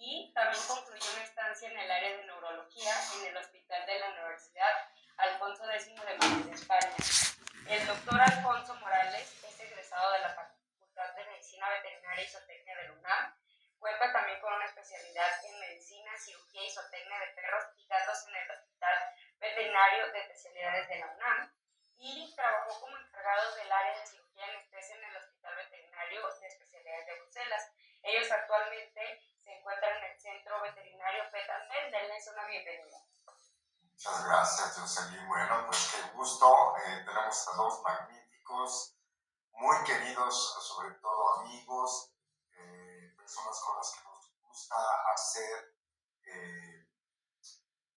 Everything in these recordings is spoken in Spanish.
y también concluyó una estancia en el área de neurología en el Hospital de la Universidad Alfonso X de Madrid, España. El doctor Alfonso Morales es egresado de la Facultad de Medicina Veterinaria y Zootecnia de la UNAM. Cuenta también con una especialidad en medicina, cirugía y zootecnia de perros y gatos en el Hospital Veterinario de Especialidades de la UNAM y trabajó como encargado del área de cirugía y anestesia en el Hospital Veterinario de Especialidades de Bruselas. Ellos actualmente se encuentran en el Centro Veterinario Petanel. Denles una bienvenida. Muchas gracias, Jocelyn. Bueno, pues qué gusto. Tenemos a dos magníficos, muy queridos, sobre todo amigos, personas con las que nos gusta hacer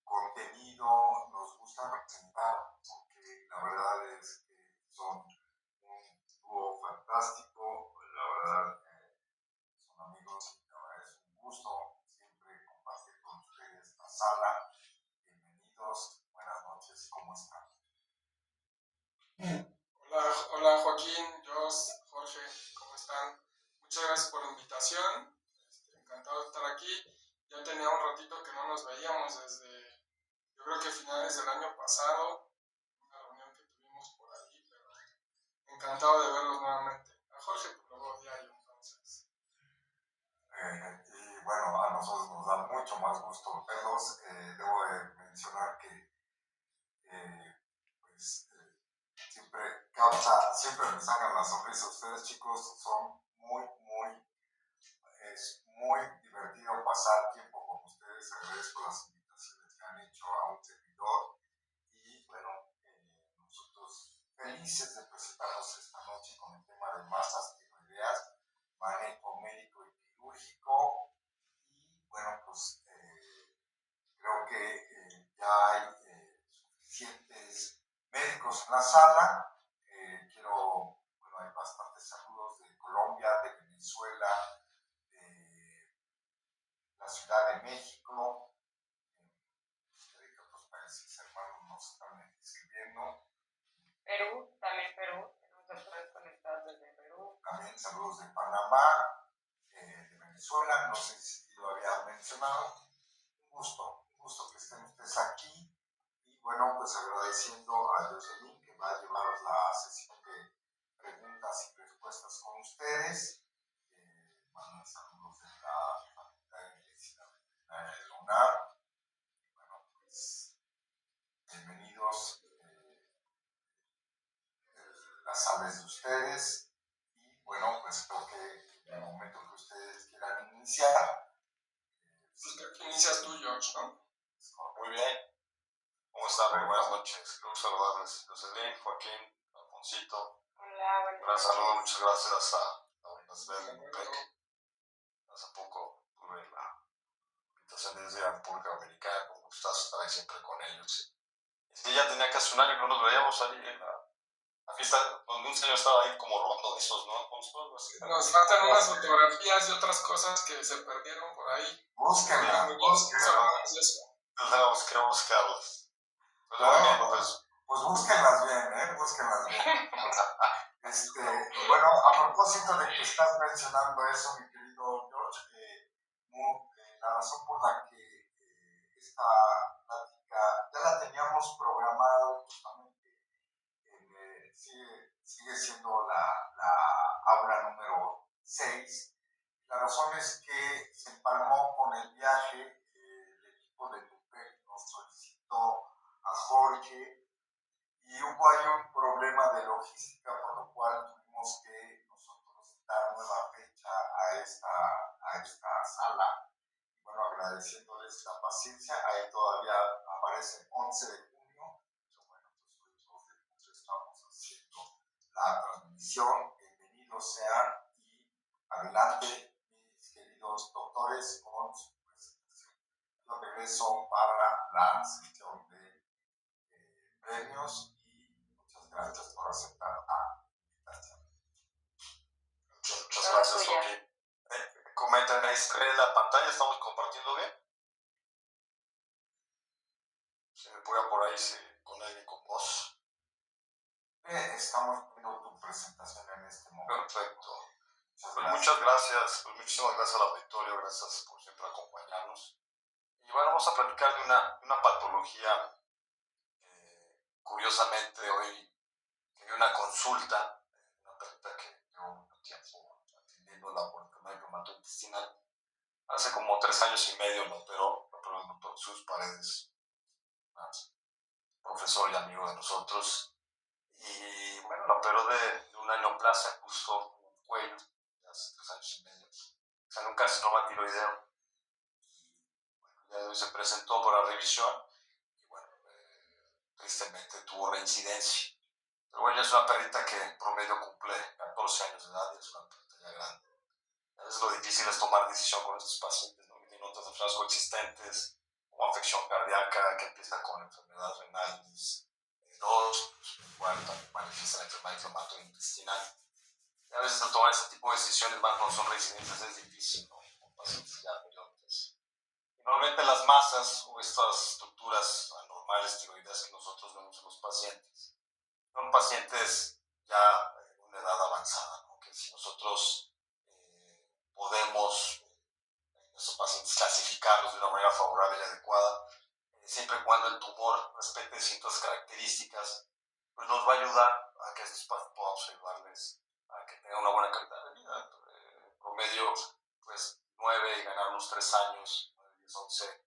contenido, nos gusta presentar, porque la verdad es que son un dúo fantástico, la verdad son amigos y la verdad es un gusto siempre compartir con ustedes esta sala. Bienvenidos, buenas noches, ¿cómo están? Hola Joaquín, Jorge, ¿cómo están? Muchas gracias por la invitación, encantado de estar aquí. Ya tenía un ratito que no nos veíamos desde, yo creo que finales del año pasado, una reunión que tuvimos por ahí, pero encantado de verlos nuevamente. A Jorge, pues lo veo diario, entonces. Y bueno, a nosotros nos da mucho más gusto verlos. Debo de mencionar que siempre me sacan la sonrisa. Ustedes, chicos, son es muy divertido pasar tiempo con ustedes. Agradezco las invitaciones que han hecho a un servidor. Y bueno, nosotros felices de presentarnos esta noche con el tema de masas tiroideas, manejo médico y quirúrgico. Y bueno, pues creo que ya hay suficientes médicos en la sala. Hay bastantes saludos de Colombia, de Venezuela, de la Ciudad de México, de que otros países hermanos nos están escribiendo. Perú, tenemos doctores conectados desde Perú. También saludos de Panamá, de Venezuela, no sé si lo había mencionado. Un gusto que estén ustedes aquí. Y bueno, pues agradeciendo a Jocelyn que va a llevar la sesión de preguntas y respuestas con ustedes. Mandan saludos de la Facultad de Medicina Veterinaria de la UNAM. Y bueno, pues bienvenidos las aves de ustedes. Y bueno, pues creo que en el momento que ustedes quieran iniciar. Pues creo que inicias tú, George, ¿no? Muy bien. ¿Cómo están? Buenas noches. Quiero saludarles. Jocelyn, Joaquín, Alfonsito. Hola, buenas noches. Un saludo, muchas gracias hasta Universidad. Hace poco tuve la invitación desde la República Dominicana, con gusto estar ahí siempre con ellos. Ya tenía casi un año que no nos veíamos ahí en la fiesta, donde un señor estaba ahí como robando esos, ¿no? Nos faltan unas fotografías y otras cosas que se perdieron por ahí. Búsquenlas. Quiero buscarlas. Pues búsquenlas bien, búsquenlas bien. Bueno, a propósito de que estás mencionando eso, mi querido George, la razón por la que esta plática ya la teníamos programada justamente, sigue siendo la aula número 6. La razón es que se empalmó con el viaje, el equipo de TUPEC nos solicitó a Jorge y hubo ahí un problema de logística, por lo cual tuvimos que nosotros dar nueva fecha a esta sala. Y bueno, agradeciéndoles la paciencia, ahí todavía aparece 11 de junio, pero bueno, pues hoy 2 de junio estamos haciendo la transmisión. Bienvenidos sean y adelante, mis queridos doctores, con su presentación. Yo regreso para la sección de premios. Muchas gracias por aceptar la invitación. Muchas gracias, Joaquín. Comenten ahí la pantalla, ¿estamos compartiendo bien? Si me pongan por ahí con alguien con voz. Estamos viendo tu presentación en este momento. Perfecto. Pues muchas gracias, pues muchísimas gracias al auditorio, gracias por siempre acompañarnos. Y bueno, vamos a platicar de una patología. Curiosamente, hoy tenía una consulta, una perrita que llevo mucho tiempo atendiéndola por el tema de reumato intestinal. Hace como 3 años y medio me operó el doctor Sus Paredes, un profesor y amigo de nosotros. Y bueno, la operó de una neoplasia justo en el cuello, hace 3 años y medio. Salió un carcinoma tiroideo. Y bueno, ya se presentó por la revisión y bueno, tristemente tuvo reincidencia. Pero bueno, ya es una perrita que en promedio cumple 14 años de edad y es una perrita ya grande. A veces lo difícil es tomar decisión con estos pacientes, ¿no? Que tienen otras enfermedades coexistentes, como afección cardíaca, que empieza con enfermedades renales, dos, pues, igual también manifiesta la enfermedad inflamatoria intestinal. Y a veces al tomar ese tipo de decisiones, más cuando son reincidentes, es difícil, ¿no? Con pacientes ya periódicos. Y normalmente las masas o estas estructuras anormales tiroideas que nosotros vemos en los pacientes son pacientes ya en una edad avanzada, ¿no? Que si nosotros podemos esos pacientes clasificarlos de una manera favorable y adecuada, siempre y cuando el tumor respete ciertas características, pues nos va a ayudar a que estos pacientes podamos ayudarles a que tengan una buena calidad de vida. Promedio, pues 9 y ganar unos 3 años, 9, 10, 11,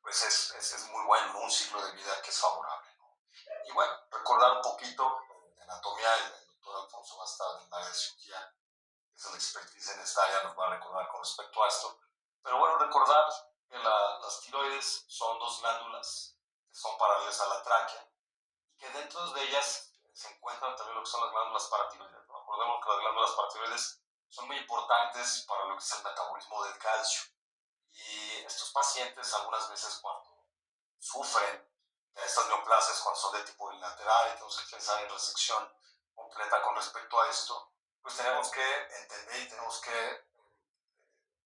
pues es muy bueno, un ciclo de vida que es favorable, ¿no? Y bueno, recordar un poquito de anatomía, el doctor Alfonso va a estar en el área de cirugía, que es el expertise en esta área, nos va a recordar con respecto a esto. Pero bueno, recordar que las tiroides son dos glándulas que son paralelas a la tráquea y que dentro de ellas se encuentran también lo que son las glándulas paratiroides, ¿no? Recordemos que las glándulas paratiroides son muy importantes para lo que es el metabolismo del calcio. Y estos pacientes algunas veces cuando sufren de estas neoplasias, cuando son de tipo bilateral y tenemos que pensar en resección completa con respecto a esto, pues tenemos que entender y tenemos que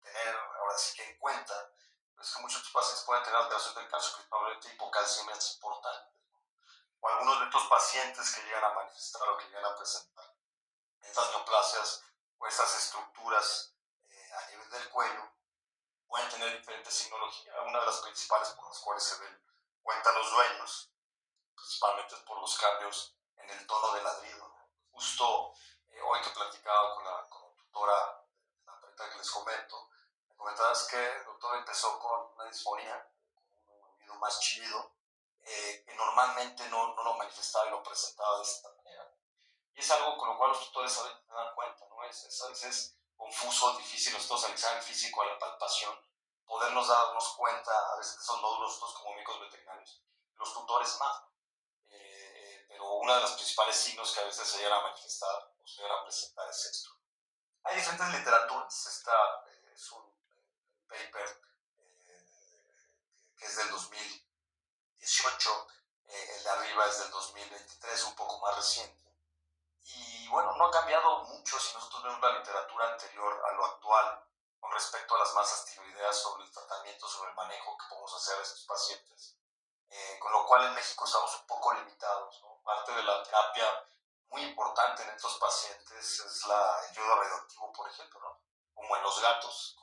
tener ahora sí que en cuenta pues que muchos pacientes pueden tener alteración del calcio, principalmente hipocalcemias importantes, ¿no? O algunos de estos pacientes que llegan a manifestar o que llegan a presentar estas neoplasias o estas estructuras a nivel del cuello pueden tener diferentes signologías. Una de las principales por las cuales se den cuenta los dueños, principalmente es por los cambios en el tono del ladrido. Justo hoy que platicaba con la tutora de la perrita que les comento, me comentaba es que el doctor empezó con una disfonía, con un oído más chillido, que normalmente no lo manifestaba y lo presentaba de esta manera. Y es algo con lo cual los tutores saben dar cuenta, ¿no? Es a veces confuso, difícil nosotros al examen físico, a la palpación, podernos darnos cuenta, a veces que son nódulos nosotros como médicos veterinarios, los tutores más. Pero uno de los principales signos que a veces se llegan a manifestar o se llegan a presentar es esto. Hay diferentes literaturas. Esta es un paper que es del 2018, el de arriba es del 2023, un poco más reciente. Y bueno, no ha cambiado mucho si nosotros vemos la literatura anterior a lo actual con respecto a las masas tiroideas, sobre el tratamiento, sobre el manejo que podemos hacer a estos pacientes. Con lo cual en México estamos un poco limitados, ¿no? Parte de la terapia muy importante en estos pacientes es el yodo radioactivo, por ejemplo, ¿no? Como en los gatos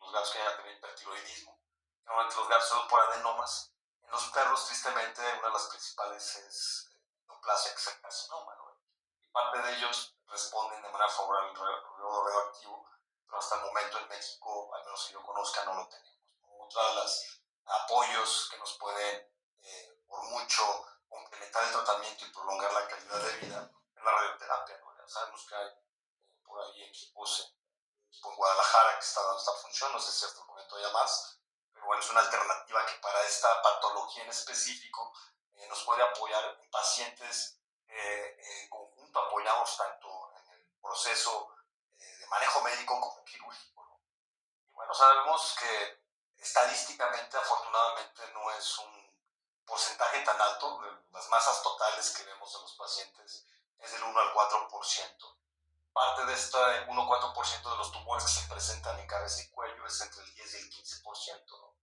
que llegan a tener hipertiroidismo. Normalmente los gatos son por adenomas. En los perros, tristemente, una de las principales es neoplasia, que es el carcinoma, ¿no? Y parte de ellos responden de manera favorable al yodo radioactivo, pero hasta el momento en México, al menos que yo conozca, no lo tenemos, ¿no? Otra de las apoyos que nos pueden por mucho complementar el tratamiento y prolongar la calidad de vida es la radioterapia, ¿no? Ya sabemos que hay por ahí equipos en Guadalajara que está dando esta función, no sé si hasta el momento haya más, pero bueno, es una alternativa que para esta patología en específico nos puede apoyar en pacientes en conjunto, apoyamos tanto en el proceso de manejo médico como quirúrgico, ¿no? Y bueno, sabemos que estadísticamente, afortunadamente, no es un porcentaje tan alto. Las masas totales que vemos en los pacientes es del 1 al 4%. Parte de este 1-4% de los tumores que se presentan en cabeza y cuello es entre el 10 y el 15%, ¿no?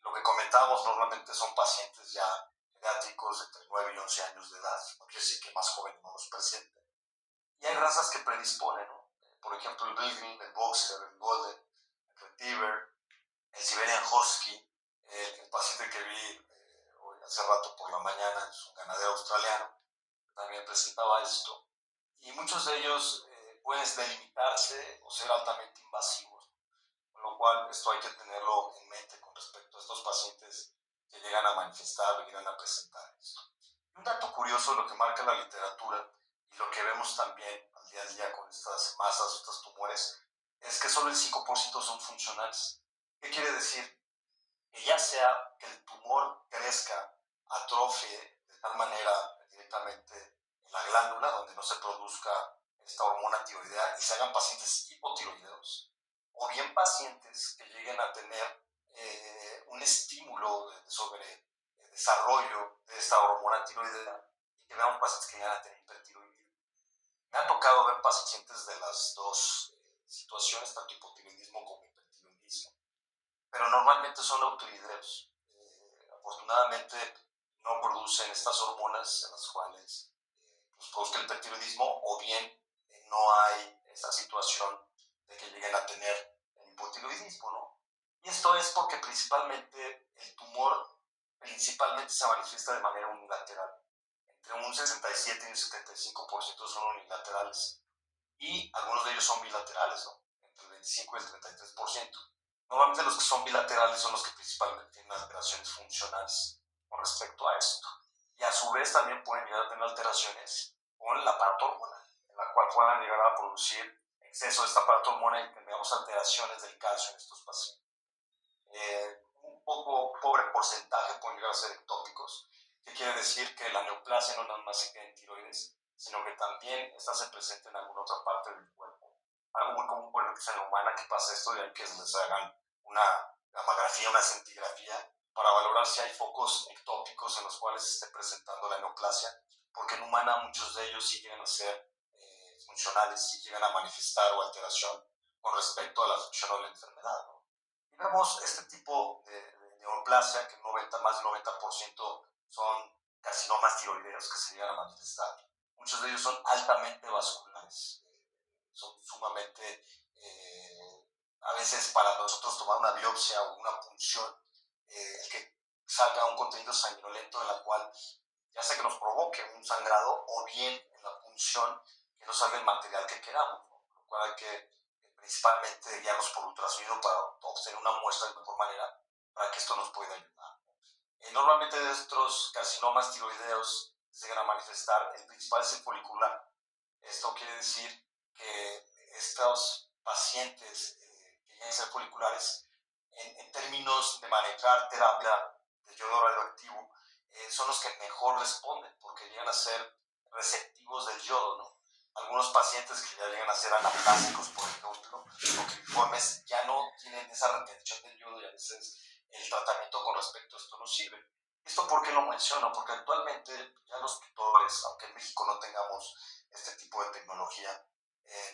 Lo que comentábamos normalmente son pacientes ya pediátricos entre 9 y 11 años de edad, no quiere decir que más jóvenes no los presenten. Y hay razas que predisponen, ¿no? Por ejemplo, el Beagle, el Boxer, el Golden, el Retriever, el Siberian Husky, el paciente que vi hoy hace rato por la mañana, es un ganadero australiano, que también presentaba esto. Y muchos de ellos pueden delimitarse o ser altamente invasivos, con lo cual esto hay que tenerlo en mente con respecto a estos pacientes que llegan a manifestar o llegan a presentar esto. Y un dato curioso, lo que marca la literatura y lo que vemos también al día a día con estas masas, estos tumores, es que solo el 5% son funcionales. ¿Qué quiere decir? Que ya sea que el tumor crezca, atrofie de tal manera directamente en la glándula, donde no se produzca esta hormona tiroidea y se hagan pacientes hipotiroideos, o bien pacientes que lleguen a tener un estímulo sobre el desarrollo de esta hormona tiroidea y que veamos pacientes que llegan a tener hipertiroidismo. Me ha tocado ver pacientes de las dos situaciones, tanto hipotiroidismo como hipertiroidismo, pero normalmente son autoideos. Afortunadamente no producen estas hormonas en las cuales pues, produzca el hipertiroidismo, o bien no hay esa situación de que lleguen a tener el hipotiroidismo, ¿no? Y esto es porque principalmente el tumor principalmente se manifiesta de manera unilateral. Entre un 67 y un 75% son unilaterales, y algunos de ellos son bilaterales, ¿no? Entre el 25 y el 33%. Normalmente los que son bilaterales son los que principalmente tienen alteraciones funcionales con respecto a esto. Y a su vez también pueden llegar a tener alteraciones con la paratormona, en la cual puedan llegar a producir exceso de esta paratormona y tengamos alteraciones del calcio en estos pacientes. Un poco pobre porcentaje pueden llegar a ser ectópicos, que quiere decir que la neoplasia no nada más se queda en tiroides, sino que también esta se presenta en alguna otra parte del cuerpo. Algo muy común, por ejemplo, que es en la humana que pasa esto, y hay que les hagan una gammagrafía, una centigrafía, para valorar si hay focos ectópicos en los cuales se esté presentando la neoplasia, porque en humana muchos de ellos sí llegan a ser funcionales, sí llegan a manifestar o alteración con respecto a la función o la enfermedad, ¿no? Y vemos este tipo de neoplasia, que más del 90% son carcinomas tiroideos que se llegan a manifestar. Muchos de ellos son altamente vasculares, son sumamente, a veces para nosotros tomar una biopsia o una punción, el que salga un contenido sanguinolento en la cual ya sea que nos provoque un sangrado, o bien en la punción que nos salga el material que queramos, ¿no? Lo cual hay que principalmente guiarnos por ultrasonido para obtener una muestra de mejor manera, para que esto nos pueda ayudar. Normalmente de estos carcinomas tiroideos se llegan a manifestar, el principal es el folicular. Esto quiere decir que estos pacientes que llegan a ser foliculares, en términos de manejar terapia de yodo radioactivo, son los que mejor responden, porque llegan a ser receptivos del yodo, ¿no? Algunos pacientes que ya llegan a ser anaplásicos, por ejemplo, o criformes, ya no tienen esa retención del yodo, y a veces el tratamiento con respecto a esto no sirve. ¿Esto por qué lo menciono? Porque actualmente ya los tutores, aunque en México no tengamos este tipo de tecnología,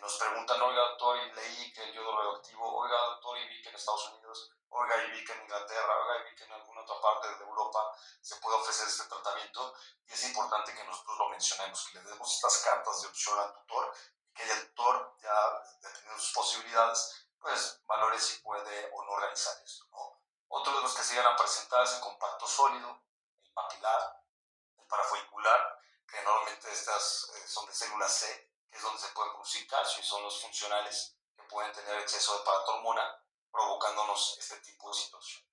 nos preguntan: oiga doctor, y leí que el yodo radioactivo, oiga doctor, y vi que en Estados Unidos, oiga, y vi que en Inglaterra, oiga, y vi que en alguna otra parte de Europa se puede ofrecer este tratamiento. Y es importante que nosotros lo mencionemos, que le demos estas cartas de opción al tutor, y que el tutor, ya dependiendo de sus posibilidades, pues valore si puede o no realizar esto, ¿no? Otros de los que se llegan a presentar es el compacto sólido, el papilar, el parafolicular, que normalmente estas son de célula C, que es donde se puede producir calcio, y son los funcionales que pueden tener exceso de paratormona, provocándonos este tipo de situación.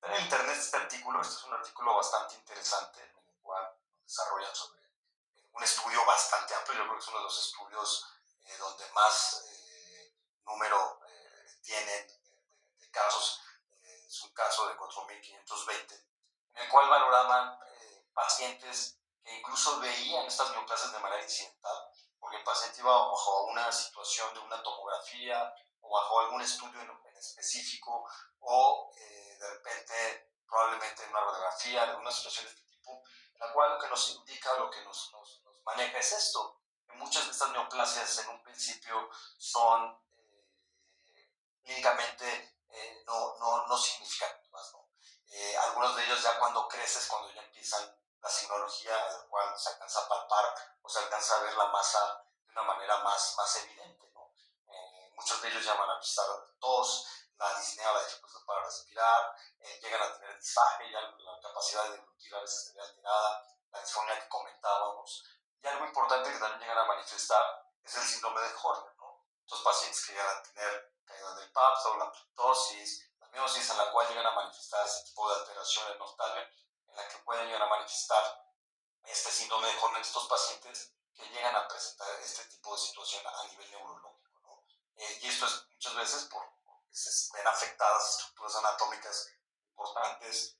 En internet este artículo, este es un artículo bastante interesante, en el cual desarrollan sobre un estudio bastante amplio. Yo creo que es uno de los estudios donde más número tienen de casos. Es un caso de 4.520, en el cual valoraban pacientes que incluso veían estas neoplasias de manera incidental, porque el paciente iba bajo una situación de una tomografía o bajo algún estudio en específico, o de repente probablemente en una radiografía, en una situación de este tipo, en la cual lo que nos indica, lo que nos maneja es esto, que muchas de estas neoplasias en un principio son clínicamente no significativas, ¿no? Algunos de ellos ya cuando creces, cuando ya empiezan la signología, en la cual se alcanza a palpar o se alcanza a ver la masa de una manera más evidente, ¿no? Muchos de ellos llaman a visitar tos, la disnea, la dificultad para respirar, llegan a tener disaje, ya la capacidad de deglutir a veces se ve alterada, la disfonía que comentábamos. Y algo importante que también llegan a manifestar es el síndrome de Horner, ¿no? Estos pacientes que llegan a tener caída del PAPS, la ptosis, la miosis, en la cual llegan a manifestar ese tipo de alteraciones nocturnas, en la que pueden llegar a manifestar este síndrome de Horner, estos pacientes que llegan a presentar este tipo de situación a nivel neurológico, ¿no? Y esto es muchas veces porque se ven afectadas estructuras anatómicas importantes,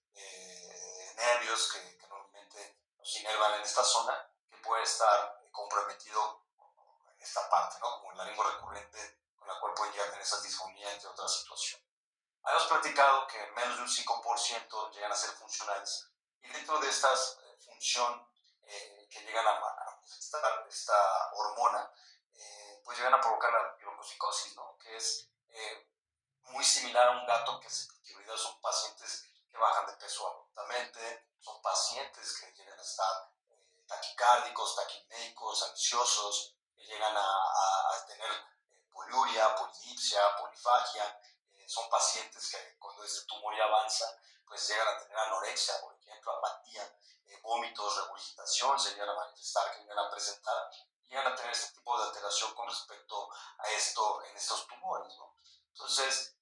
nervios que normalmente nos inervan en esta zona, que puede estar comprometido en esta parte, ¿no? Como el laringo recurrente, con la cual pueden llegar a tener esas disfonías, entre otras situaciones. Habíamos platicado que menos de un 5% llegan a ser funcionales, y dentro de esta función que llegan a manifestar esta hormona, pues llegan a provocar la glucosicosis, ¿no? Que es muy similar a un gato que se prioridad. Son pacientes que bajan de peso abruptamente, son pacientes que llegan a estar taquicárdicos, taquipnéicos, ansiosos, que llegan a tener poliuria, polidipsia, polifagia. Son pacientes que cuando este tumor ya avanza, pues llegan a tener anorexia, por ejemplo, apatía, vómitos, regurgitación, se llegan a manifestar, que llegan a presentar, y llegan a tener este tipo de alteración con respecto a esto en estos tumores, ¿no? Entonces,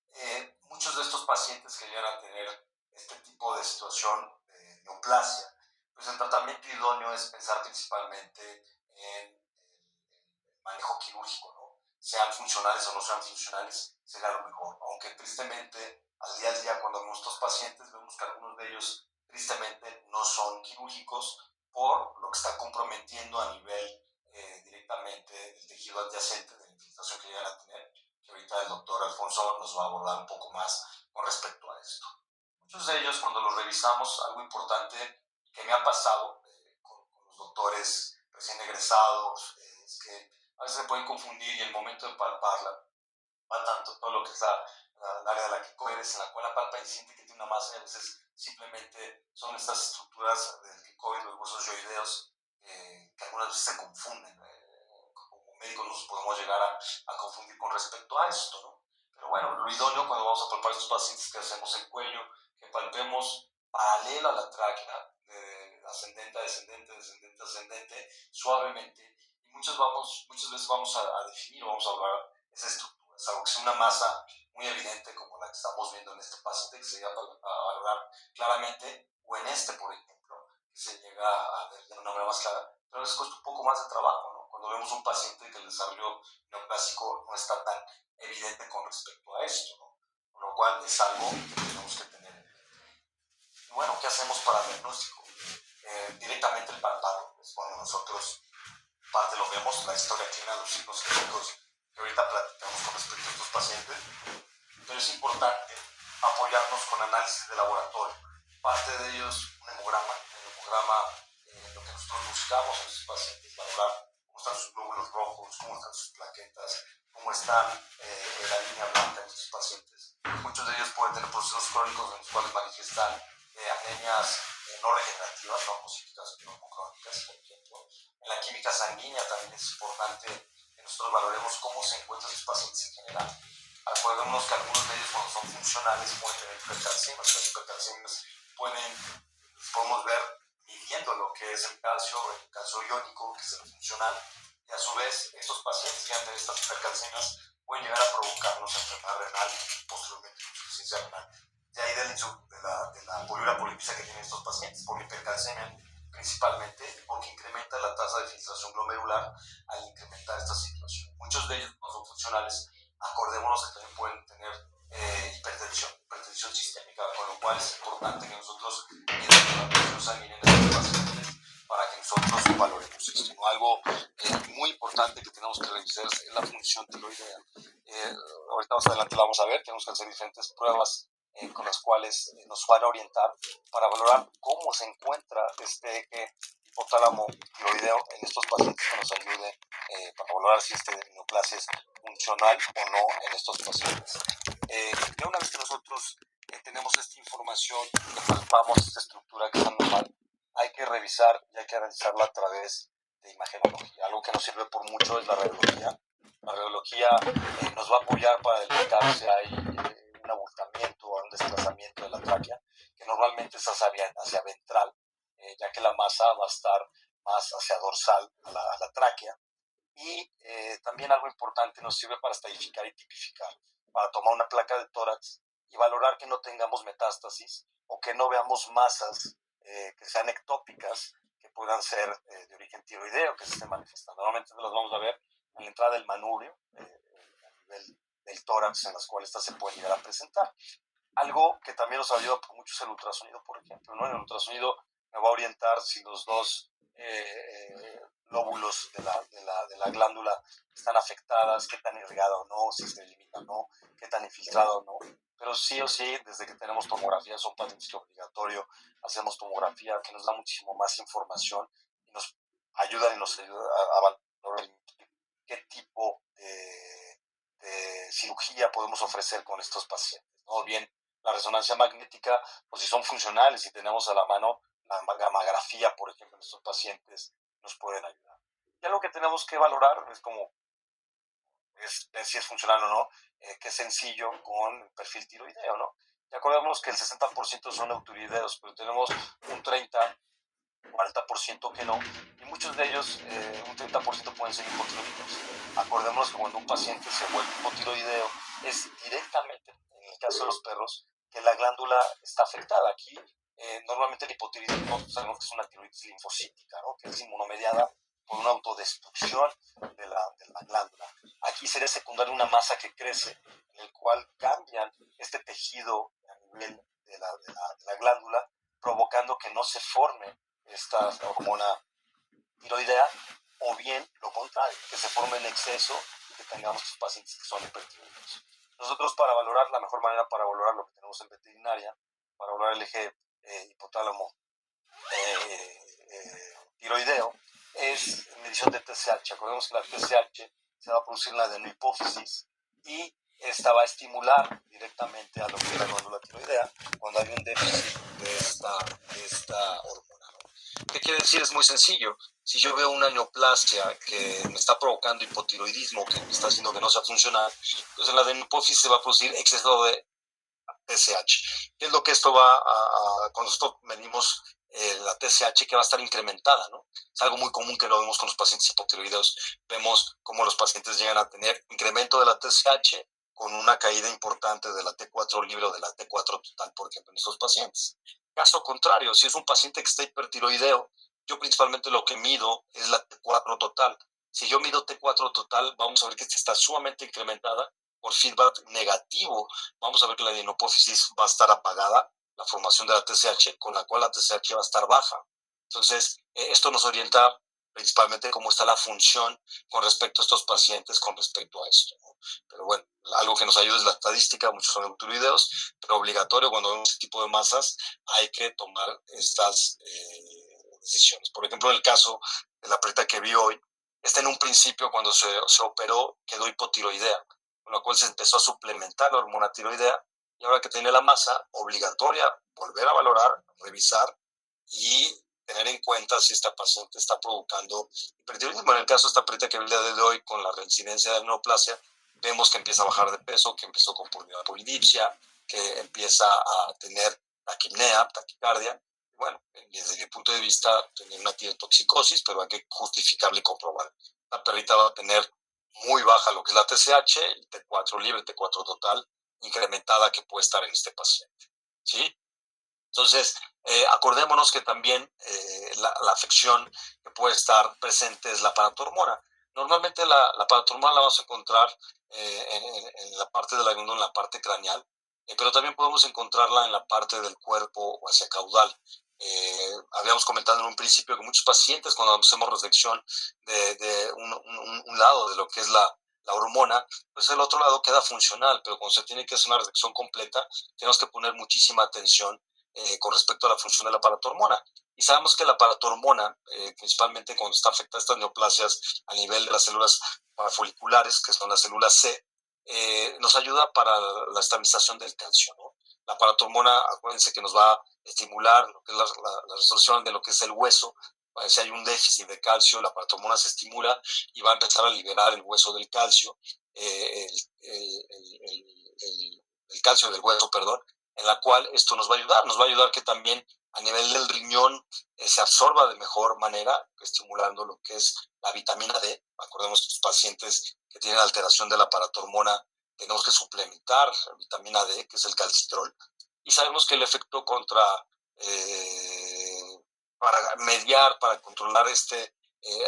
muchos de estos pacientes que llegan a tener este tipo de situación de neoplasia, pues el tratamiento idóneo es pensar principalmente en el manejo quirúrgico, ¿no? Sean funcionales o no sean funcionales, será lo mejor. Aunque tristemente, al día, cuando vemos estos pacientes, vemos que algunos de ellos tristemente no son quirúrgicos por lo que está comprometiendo a nivel directamente el tejido adyacente de la infiltración que llegan a tener, que ahorita el doctor Alfonso nos va a abordar un poco más con respecto a esto. Muchos de ellos, cuando los revisamos, algo importante que me ha pasado con los doctores recién egresados, es que a veces se pueden confundir, y el momento de palparla va tanto todo lo que es la área de la quicoides, en la cual la palpa y siente que tiene una masa, y a veces simplemente son estas estructuras del quicoide, los huesos yoideos, que algunas veces se confunden. Como médicos nos podemos llegar a confundir con respecto a esto, ¿no? Pero bueno, lo idóneo cuando vamos a palpar a estos pacientes, que hacemos el cuello, que palpemos paralelo a la tráquea, ascendente a descendente, descendente a ascendente, suavemente, y muchas veces vamos a definir o vamos a hablar esa estructura, salvo que sea una masa muy evidente como la que estamos viendo en este paciente, que se llega a valorar claramente, o en este, por ejemplo, que se llega a ver de una manera más clara, pero les cuesta un poco más de trabajo, ¿no? Cuando vemos un paciente que el desarrollo neoplásico no está tan evidente con respecto a esto, ¿no? Con lo cual es algo que tenemos que tener. Y bueno, ¿qué hacemos para el diagnóstico? Directamente el palpado es cuando nosotros parte lo vemos, la historia clínica, los signos clínicos que ahorita platicamos con respecto a estos pacientes, pero es importante apoyarnos con análisis de laboratorio. Parte de ellos, un hemograma. El hemograma, lo que nosotros buscamos en estos pacientes, valorar cómo están sus glóbulos rojos, cómo están sus plaquetas, cómo están la línea blanca de estos pacientes. Muchos de ellos pueden tener procesos crónicos en los cuales manifiestan anemias no regenerativas, trombocíticas o trombocrónicas, por ejemplo. En la química sanguínea también es importante que nosotros valoremos cómo se encuentran sus pacientes en general. Acordémonos que algunos de ellos, cuando son funcionales, pueden tener hipercalcemias. Las hipercalcemias podemos ver midiendo lo que es el calcio iónico, que es el funcional, y a su vez estos pacientes que han tenido estas hipercalcemias pueden llegar a provocarnos enfermedad renal, posteriormente insuficiencia renal. De ahí de la poliuria polipsia que tienen estos pacientes por hipercalcemia, principalmente porque incrementa la tasa de filtración glomerular al incrementar esta situación. Muchos de ellos no son funcionales, acordémonos que también pueden tener hipertensión sistémica, con lo cual es importante que nosotros midamos la presión sanguínea en estos pacientes para que nosotros valoremos esto, ¿no? Algo muy importante que tenemos que revisar es la función tiroidea. Ahorita más adelante la vamos a ver, tenemos que hacer diferentes pruebas con las cuales nos van a orientar para valorar cómo se encuentra este eje hipotálamo tiroideo en estos pacientes, que nos ayude para valorar si este neoplasia es funcional o no en estos pacientes. Ya una vez que nosotros tenemos esta información, que palpamos esta estructura que es anormal, hay que revisar y hay que analizarla a través imagenología. Algo que nos sirve por mucho es la radiología. La radiología nos va a apoyar para detectar si hay un abultamiento o un desplazamiento de la tráquea, que normalmente es hacia ventral, ya que la masa va a estar más hacia dorsal a la tráquea. Y también algo importante, nos sirve para estadificar y tipificar, para tomar una placa de tórax y valorar que no tengamos metástasis o que no veamos masas que sean ectópicas, que puedan ser de origen tiroideo, que se estén manifestando. Normalmente las vamos a ver a la entrada del manubrio, a nivel del tórax, en las cuales estas se pueden llegar a presentar. Algo que también nos ayuda por mucho es el ultrasonido, por ejemplo, ¿no? En el ultrasonido me va a orientar si los dos lóbulos de la glándula están afectadas, qué tan irrigada o no, si se delimita o no, qué tan infiltrada o no. Pero sí o sí, desde que tenemos tomografía, son pacientes que obligatorio hacemos tomografía, que nos da muchísimo más información y nos ayuda a valorar qué tipo de cirugía podemos ofrecer con estos pacientes, ¿no? Bien, la resonancia magnética, pues si son funcionales y tenemos a la mano la gammagrafía, por ejemplo, en estos pacientes nos pueden ayudar. Y algo que tenemos que valorar es como si es funcional o no, que es sencillo con el perfil tiroideo, ¿no? Y acordémonos que el 60% son eutiroideos, pero tenemos un 30, 40% que no, y muchos de ellos, un 30% pueden ser hipotiroideos. Acordémonos que cuando un paciente se vuelve hipotiroideo, es directamente, en el caso de los perros, que la glándula está afectada. Aquí, normalmente el hipotiroidismo sabemos que es una tiroides linfocítica, ¿no? Que es inmunomediada por una autodestrucción de la glándula. Aquí sería secundario una masa que crece, en el cual cambian este tejido a nivel de la glándula, provocando que no se forme esta hormona tiroidea, o bien lo contrario, que se forme en exceso y que tengamos pacientes que son hipertiroideos. Nosotros, para valorar, la mejor manera para valorar lo que tenemos en veterinaria, para valorar el eje hipotálamo tiroideo, es medición de TSH. Acordemos que la TSH se va a producir en la adenohipófisis y esta va a estimular directamente a lo que es la glándula tiroidea cuando hay un déficit de esta hormona, ¿no? ¿Qué quiere decir? Es muy sencillo. Si yo veo una neoplasia que me está provocando hipotiroidismo, que me está haciendo que no sea funcional, pues en la adenohipófisis se va a producir exceso de TSH. ¿Qué es lo que esto cuando esto medimos la TSH, que va a estar incrementada, ¿no? Es algo muy común que lo vemos con los pacientes hipotiroideos. Vemos cómo los pacientes llegan a tener incremento de la TSH con una caída importante de la T4 libre o de la T4 total, por ejemplo, en estos pacientes. Caso contrario, si es un paciente que está hipertiroideo, yo principalmente lo que mido es la T4 total. Si yo mido T4 total, vamos a ver que esta está sumamente incrementada por feedback negativo. Vamos a ver que la adenopófisis va a estar apagada, la formación de la TSH, con la cual la TSH va a estar baja. Entonces, esto nos orienta principalmente cómo está la función con respecto a estos pacientes, con respecto a esto, ¿no? Pero bueno, algo que nos ayuda es la estadística, muchos son eutiroideos, pero obligatorio cuando vemos este tipo de masas hay que tomar estas decisiones. Por ejemplo, en el caso de la perrita que vi hoy, en un principio cuando se operó quedó hipotiroidea, con lo cual se empezó a suplementar la hormona tiroidea, y ahora que tiene la masa, obligatoria volver a valorar, revisar y tener en cuenta si esta paciente está provocando hipertiroidismo. En el caso de esta perrita que vi el día de hoy con la reincidencia de neoplasia, vemos que empieza a bajar de peso, que empezó con polidipsia, que empieza a tener taquipnea, taquicardia. Bueno, desde mi punto de vista, tenía una tirotoxicosis, pero hay que justificarle y comprobar. La perrita va a tener muy baja lo que es la TSH, el T4 libre, T4 total, incrementada, que puede estar en este paciente, ¿sí? Entonces, acordémonos que también la afección que puede estar presente es la paratormona. Normalmente la paratormona la vamos a encontrar en la parte de la glándula, en la parte craneal, pero también podemos encontrarla en la parte del cuerpo o hacia caudal. Habíamos comentado en un principio que muchos pacientes, cuando hacemos resección de un lado de lo que es la hormona, pues el otro lado queda funcional, pero cuando se tiene que hacer una resección completa, tenemos que poner muchísima atención con respecto a la función de la paratormona. Y sabemos que la paratormona, principalmente cuando está afectada estas neoplasias a nivel de las células parafoliculares, que son las células C, nos ayuda para la estabilización del calcio, ¿no? La paratormona, acuérdense que nos va a estimular lo que es la resolución de lo que es el hueso, Si hay un déficit de calcio, la paratormona se estimula y va a empezar a liberar el hueso del calcio, el calcio del hueso, perdón, en la cual esto nos va a ayudar que también a nivel del riñón se absorba de mejor manera, estimulando lo que es la vitamina D. Acordemos que los pacientes que tienen alteración de la paratormona tenemos que suplementar vitamina D, que es el calcitrol, y sabemos que el efecto para mediar, para controlar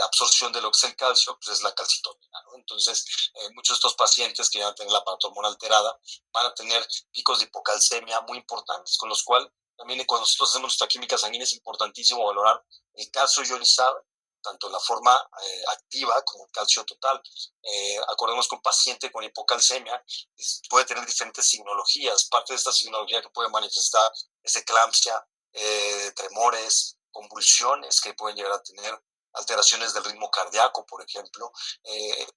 absorción de lo que es el calcio, pues es la calcitonina, ¿no? Entonces, muchos de estos pacientes que van a tener la paratormona alterada van a tener picos de hipocalcemia muy importantes, con los cuales también cuando nosotros hacemos nuestra química sanguínea es importantísimo valorar el calcio ionizado, tanto en la forma activa como el calcio total. Acordemos que un paciente con hipocalcemia puede tener diferentes signologías. Parte de esta signología que puede manifestar es eclampsia, tremores, convulsiones que pueden llegar a tener, alteraciones del ritmo cardíaco, por ejemplo,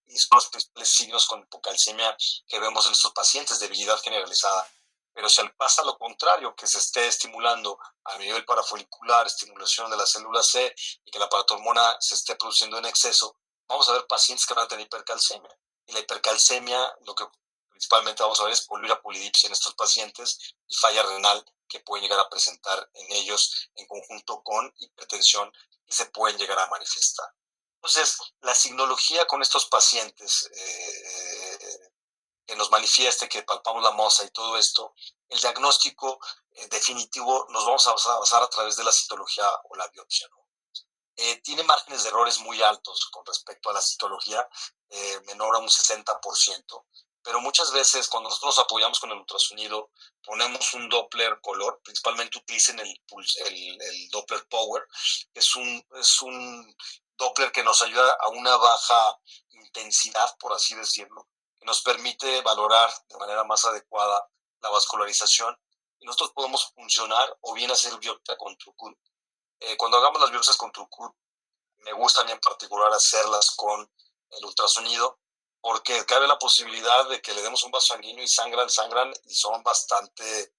y son los principales signos con hipocalcemia que vemos en estos pacientes, debilidad generalizada. Pero si pasa lo contrario, que se esté estimulando a nivel parafolicular, estimulación de la célula C y que la paratormona se esté produciendo en exceso, vamos a ver pacientes que van a tener hipercalcemia. Y la hipercalcemia, lo que principalmente vamos a ver es polvira polidipsia en estos pacientes y falla renal que pueden llegar a presentar en ellos en conjunto con hipertensión y se pueden llegar a manifestar. Entonces, la signología con estos pacientes que nos manifieste, que palpamos la moza y todo esto, el diagnóstico definitivo nos vamos a basar a través de la citología o la biopsia, ¿no? Tiene márgenes de errores muy altos con respecto a la citología, menor a un 60%, pero muchas veces cuando nosotros nos apoyamos con el ultrasonido, ponemos un Doppler color, principalmente utilicen el Doppler Power, que es un Doppler que nos ayuda a una baja intensidad, por así decirlo, que nos permite valorar de manera más adecuada la vascularización y nosotros podemos funcionar o bien hacer biopsia con TrueCut. Cuando hagamos las biopsias con TrueCut, me gusta a mí en particular hacerlas con el ultrasonido, porque cabe la posibilidad de que le demos un vaso sanguíneo y sangran, y son bastante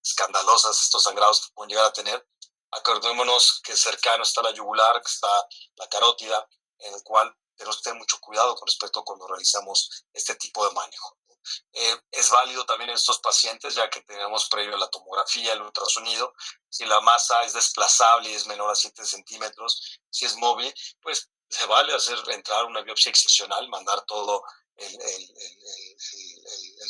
escandalosas estos sangrados que pueden llegar a tener. Acordémonos que cercano está la yugular, que está la carótida, en el cual tenemos que tener mucho cuidado con respecto a cuando realizamos este tipo de manejo. Es válido también en estos pacientes, ya que tenemos previo la tomografía, el ultrasonido. Si la masa es desplazable y es menor a 7 centímetros, si es móvil, pues se vale entrar una biopsia excisional, mandar todo el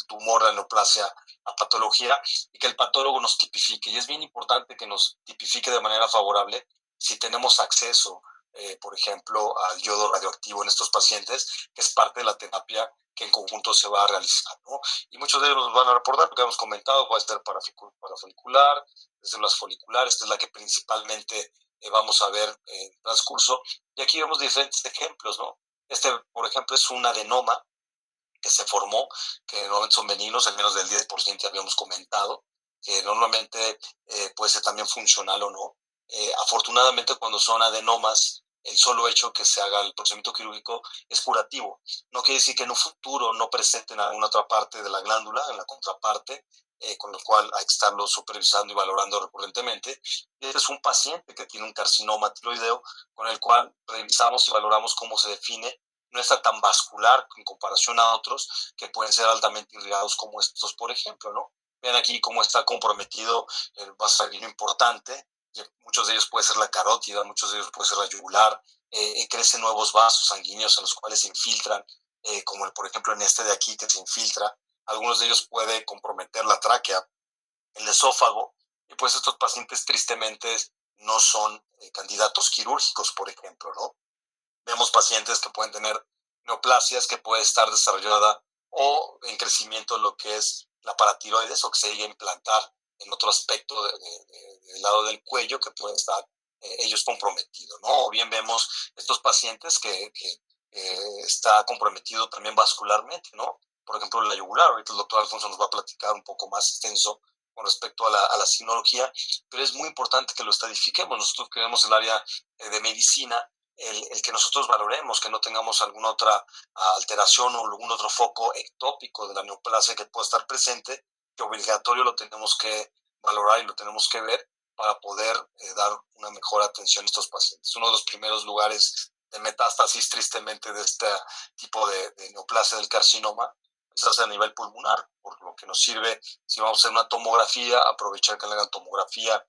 tumor, la neoplasia a patología y que el patólogo nos tipifique. Y es bien importante que nos tipifique de manera favorable si tenemos acceso, por ejemplo, al yodo radioactivo en estos pacientes, que es parte de la terapia que en conjunto se va a realizar, ¿no? Y muchos de ellos nos van a reportar, lo que hemos comentado, puede ser parafolicular, células foliculares, esta es la que principalmente vamos a ver en transcurso. Y aquí vemos diferentes ejemplos, ¿no? Por ejemplo, es un adenoma que se formó, que normalmente son benignos, al menos del 10% ya habíamos comentado, que normalmente puede ser también funcional o no. Afortunadamente, cuando son adenomas, el solo hecho que se haga el procedimiento quirúrgico es curativo. No quiere decir que en un futuro no presenten alguna otra parte de la glándula, en la contraparte, con lo cual hay que estarlo supervisando y valorando recurrentemente. Y este es un paciente que tiene un carcinoma tiroideo, con el cual revisamos y valoramos cómo se define. No está tan vascular en comparación a otros que pueden ser altamente irrigados como estos, por ejemplo, ¿no? Vean aquí cómo está comprometido el vaso sanguíneo importante. Muchos de ellos puede ser la carótida, muchos de ellos puede ser la yugular. Crecen nuevos vasos sanguíneos en los cuales se infiltran, como por ejemplo en este de aquí que se infiltra. Algunos de ellos puede comprometer la tráquea, el esófago, y pues estos pacientes tristemente no son candidatos quirúrgicos, por ejemplo, ¿no? Vemos pacientes que pueden tener neoplasias que puede estar desarrollada o en crecimiento lo que es la paratiroides o que se llegue a implantar en otro aspecto del lado del cuello que puede estar ellos comprometidos, ¿no? O bien vemos estos pacientes que está comprometido también vascularmente, ¿no? Por ejemplo, la yugular, ahorita el doctor Alfonso nos va a platicar un poco más extenso con respecto a la sinología, pero es muy importante que lo estadifiquemos. Nosotros que vemos el área de medicina, el que nosotros valoremos, que no tengamos alguna otra alteración o algún otro foco ectópico de la neoplasia que pueda estar presente, que obligatorio lo tenemos que valorar y lo tenemos que ver, para poder dar una mejor atención a estos pacientes. Uno de los primeros lugares de metástasis, tristemente, de este tipo de neoplasia del carcinoma es a nivel pulmonar, por lo que nos sirve, si vamos a hacer una tomografía, aprovechar que le hagan tomografía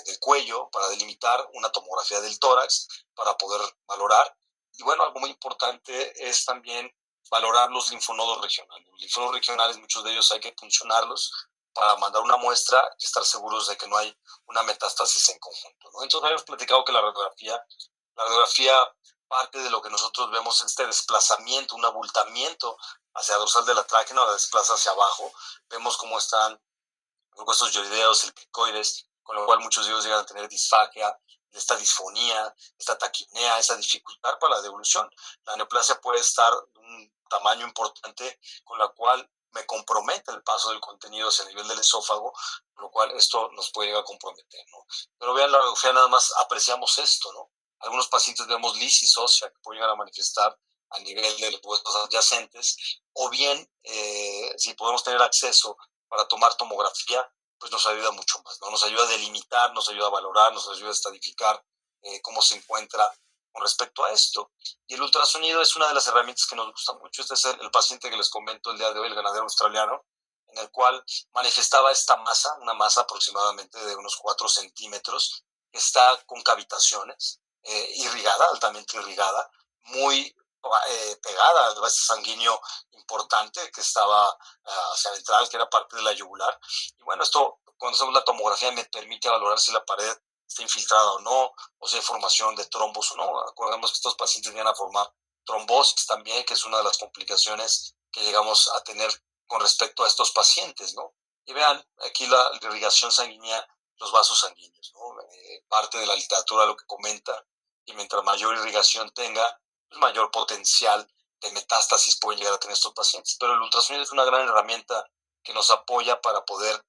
del cuello para delimitar, una tomografía del tórax para poder valorar. Y bueno, algo muy importante es también valorar los linfonodos regionales. Los linfonodos regionales, muchos de ellos hay que funcionarlos para mandar una muestra y estar seguros de que no hay una metástasis en conjunto, ¿no? Entonces habíamos platicado que la radiografía parte de lo que nosotros vemos es este desplazamiento, un abultamiento hacia dorsal de la tráquea, la desplaza hacia abajo. Vemos cómo están los huesos yoideos, el cricoides, con lo cual muchos de ellos llegan a tener disfagia, esta disfonía, esta taquipnea, esa dificultad para la devolución. La neoplasia puede estar de un tamaño importante, con la cual me compromete el paso del contenido hacia el nivel del esófago, con lo cual esto nos puede llegar a comprometer, ¿no? Pero vean, la radiografía nada más apreciamos esto, ¿no? Algunos pacientes vemos lisis ósea que puede llegar a manifestar a nivel de los huesos adyacentes, o bien, si podemos tener acceso para tomar tomografía, pues nos ayuda mucho más, ¿no? Nos ayuda a delimitar, nos ayuda a valorar, nos ayuda a estadificar cómo se encuentra con respecto a esto. Y el ultrasonido es una de las herramientas que nos gusta mucho. Este es el paciente que les comento el día de hoy, el ganadero australiano, en el cual manifestaba esta masa, una masa aproximadamente de unos 4 centímetros, que está con cavitaciones, irrigada, altamente irrigada, muy pegada al vaso sanguíneo importante que estaba hacia ventral, que era parte de la yugular. Y bueno, esto, cuando hacemos la tomografía, me permite valorar si la pared está infiltrada o no, o si hay formación de trombos o no. Acordemos que estos pacientes vienen a formar trombosis también, que es una de las complicaciones que llegamos a tener con respecto a estos pacientes, ¿no? Y vean, aquí la irrigación sanguínea, los vasos sanguíneos, ¿no? Parte de la literatura lo que comenta, y mientras mayor irrigación tenga, pues mayor potencial de metástasis pueden llegar a tener estos pacientes. Pero el ultrasonido es una gran herramienta que nos apoya para poder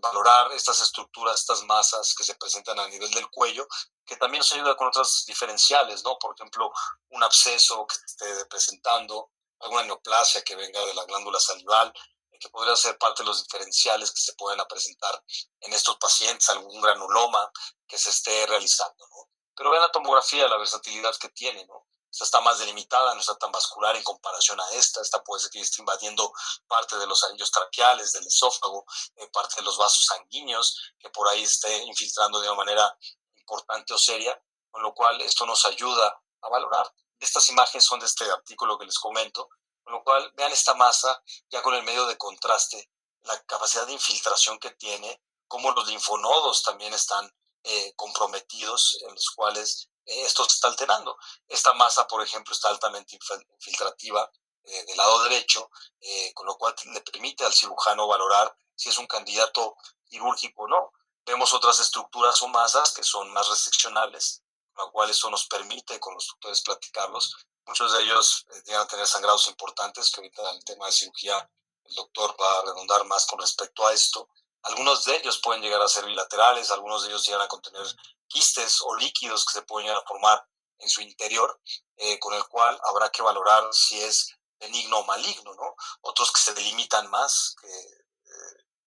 valorar estas estructuras, estas masas que se presentan a nivel del cuello, que también nos ayuda con otras diferenciales, ¿no? Por ejemplo, un absceso que esté presentando, alguna neoplasia que venga de la glándula salival, que podría ser parte de los diferenciales que se pueden presentar en estos pacientes, algún granuloma que se esté realizando, ¿no? Pero vean la tomografía, la versatilidad que tiene, ¿no? Esta está más delimitada, no está tan vascular en comparación a esta puede ser que esté invadiendo parte de los anillos traqueales, del esófago, parte de los vasos sanguíneos, que por ahí esté infiltrando de una manera importante o seria, con lo cual esto nos ayuda a valorar. Estas imágenes son de este artículo que les comento, con lo cual vean esta masa ya con el medio de contraste, la capacidad de infiltración que tiene, cómo los linfonodos también están comprometidos, en los cuales esto se está alterando. Esta masa, por ejemplo, está altamente infiltrativa del lado derecho, con lo cual le permite al cirujano valorar si es un candidato quirúrgico o no. Vemos otras estructuras o masas que son más reseccionables, con lo cual eso nos permite con los doctores platicarlos. Muchos de ellos llegan a tener sangrados importantes, que ahorita en el tema de cirugía el doctor va a redundar más con respecto a esto. Algunos de ellos pueden llegar a ser bilaterales, algunos de ellos llegan a contener quistes o líquidos que se pueden llegar a formar en su interior, con el cual habrá que valorar si es benigno o maligno, ¿no? Otros que se delimitan más, que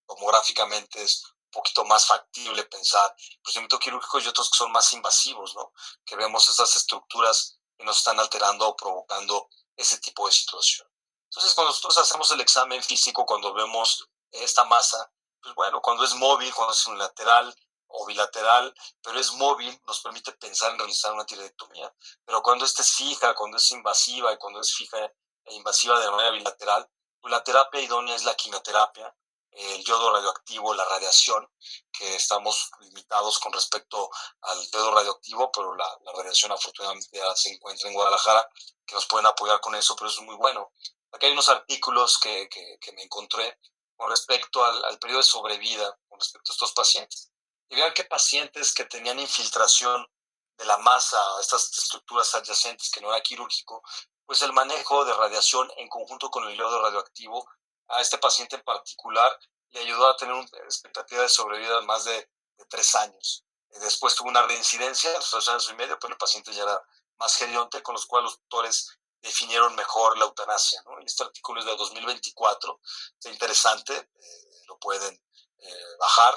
tomográficamente es un poquito más factible pensar procedimiento quirúrgico, y otros que son más invasivos, ¿no? Que vemos esas estructuras que nos están alterando o provocando ese tipo de situación. Entonces, cuando nosotros hacemos el examen físico, cuando vemos esta masa, pues bueno, cuando es móvil, cuando es unilateral o bilateral, pero es móvil, nos permite pensar en realizar una tiroidectomía. Pero cuando esta es fija, cuando es invasiva y cuando es fija e invasiva de manera bilateral, pues la terapia idónea es la quimioterapia, el yodo radioactivo, la radiación, que estamos limitados con respecto al yodo radioactivo, pero la radiación afortunadamente ya se encuentra en Guadalajara, que nos pueden apoyar con eso, pero eso es muy bueno. Aquí hay unos artículos que me encontré con respecto al periodo de sobrevida, con respecto a estos pacientes. Y vean qué pacientes que tenían infiltración de la masa, estas estructuras adyacentes que no era quirúrgico, pues el manejo de radiación en conjunto con el yodo radioactivo a este paciente en particular le ayudó a tener una expectativa de sobrevida de más de 3 años. Después tuvo una reincidencia a los 3 años y medio, pero el paciente ya era más gerionte, con los cuales los doctores definieron mejor la eutanasia, ¿no? Y este artículo es de 2024, es interesante, lo pueden bajar,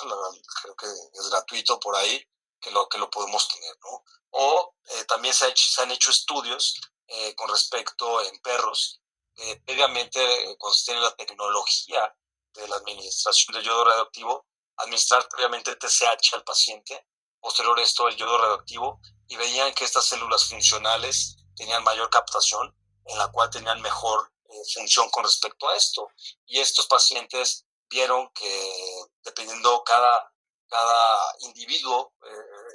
creo que es gratuito por ahí, que lo podemos tener, ¿no? O también se han hecho estudios con respecto en perros, previamente cuando se tiene la tecnología de la administración del yodo radioactivo, administrar previamente TSH al paciente, posterior a esto el yodo radioactivo, y veían que estas células funcionales tenían mayor captación, en la cual tenían mejor función con respecto a esto. Y estos pacientes vieron que dependiendo cada individuo,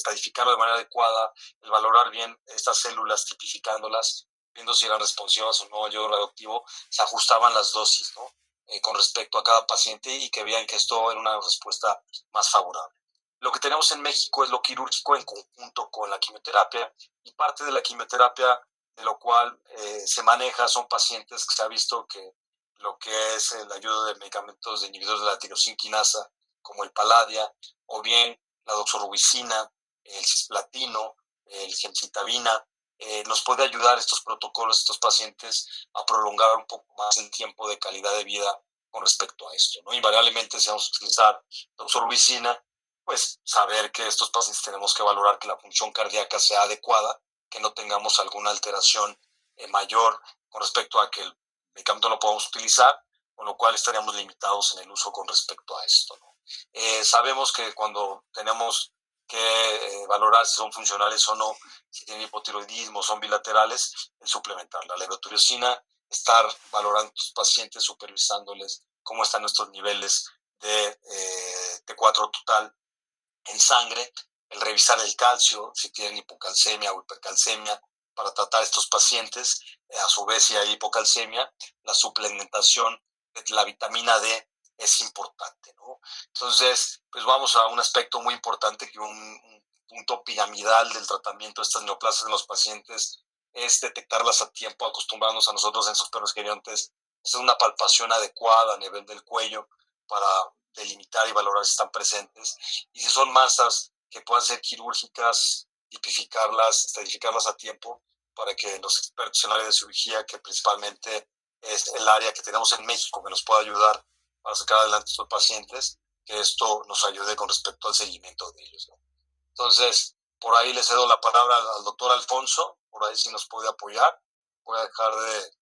calificarlo de manera adecuada, el valorar bien estas células, tipificándolas, viendo si eran responsivas o no al yodo radioactivo, se ajustaban las dosis, ¿no? Con respecto a cada paciente, y que vean que esto era una respuesta más favorable. Lo que tenemos en México es lo quirúrgico en conjunto con la quimioterapia, y parte de la quimioterapia de lo cual se maneja son pacientes que se ha visto que lo que es el ayuda de medicamentos de inhibidores de la tirosina quinasa, como el Paladia, o bien la doxorubicina, el cisplatino, el gemcitabina, nos puede ayudar estos protocolos, estos pacientes, a prolongar un poco más el tiempo de calidad de vida con respecto a esto, ¿no? Invariablemente, si vamos a utilizar doxorubicina, pues saber que estos pacientes tenemos que valorar que la función cardíaca sea adecuada, que no tengamos alguna alteración mayor con respecto a que el medicamento lo podamos utilizar, con lo cual estaríamos limitados en el uso con respecto a esto, ¿no? Sabemos que cuando tenemos que valorar si son funcionales o no, si tienen hipotiroidismo, son bilaterales, el suplementar la levotiroxina, estar valorando a tus pacientes, supervisándoles cómo están nuestros niveles de T4 total en sangre, el revisar el calcio, si tienen hipocalcemia o hipercalcemia, para tratar a estos pacientes, a su vez si hay hipocalcemia, la suplementación de la vitamina D es importante, ¿no? Entonces, pues vamos a un aspecto muy importante, que un punto piramidal del tratamiento de estas neoplasias en los pacientes es detectarlas a tiempo, acostumbrarnos a nosotros en sus perros geriontes, hacer una palpación adecuada a nivel del cuello para delimitar y valorar si están presentes, y si son masas que puedan ser quirúrgicas, tipificarlas, estadificarlas a tiempo, para que los expertos en el área de cirugía, que principalmente es el área que tenemos en México que nos pueda ayudar para sacar adelante a estos pacientes, que esto nos ayude con respecto al seguimiento de ellos, ¿no? Entonces, por ahí le cedo la palabra al doctor Alfonso, por ahí si nos puede apoyar. Voy a dejar de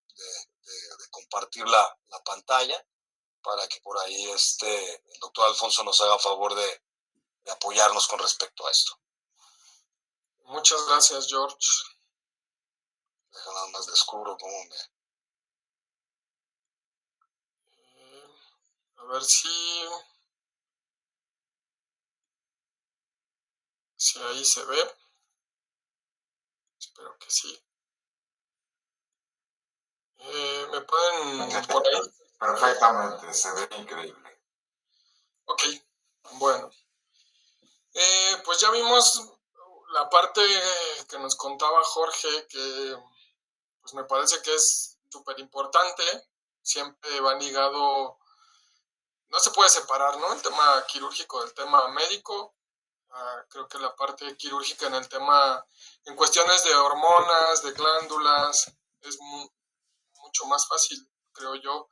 compartir la pantalla para que por ahí el doctor Alfonso nos haga favor de apoyarnos con respecto a esto. Muchas gracias, George. Deja nada más descubro cómo me... A ver si ahí se ve. Espero que sí. ¿Me pueden por ahí? Perfectamente, se ve increíble. Ok, bueno. Pues ya vimos la parte que nos contaba Jorge, que pues me parece que es súper importante. Siempre va ligado, no se puede separar, ¿no? El tema quirúrgico del tema médico. Creo que la parte quirúrgica en el tema, en cuestiones de hormonas, de glándulas, es mucho más fácil, creo yo,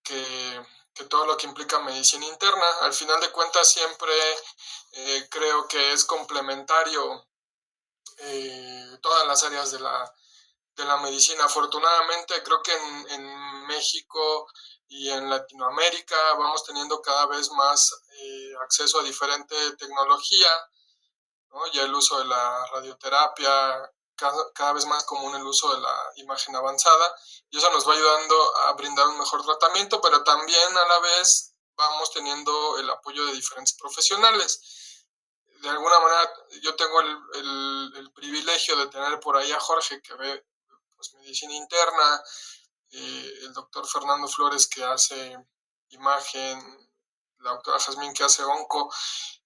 que todo lo que implica medicina interna. Al final de cuentas siempre creo que es complementario todas las áreas de la medicina. Afortunadamente creo que en México y en Latinoamérica vamos teniendo cada vez más acceso a diferente tecnología, ¿no? Ya el uso de la radioterapia, cada vez más común el uso de la imagen avanzada, y eso nos va ayudando a brindar un mejor tratamiento, pero también a la vez vamos teniendo el apoyo de diferentes profesionales. De alguna manera yo tengo el privilegio de tener por ahí a Jorge, que ve pues medicina interna, el doctor Fernando Flores, que hace imagen, la doctora Jazmín, que hace onco,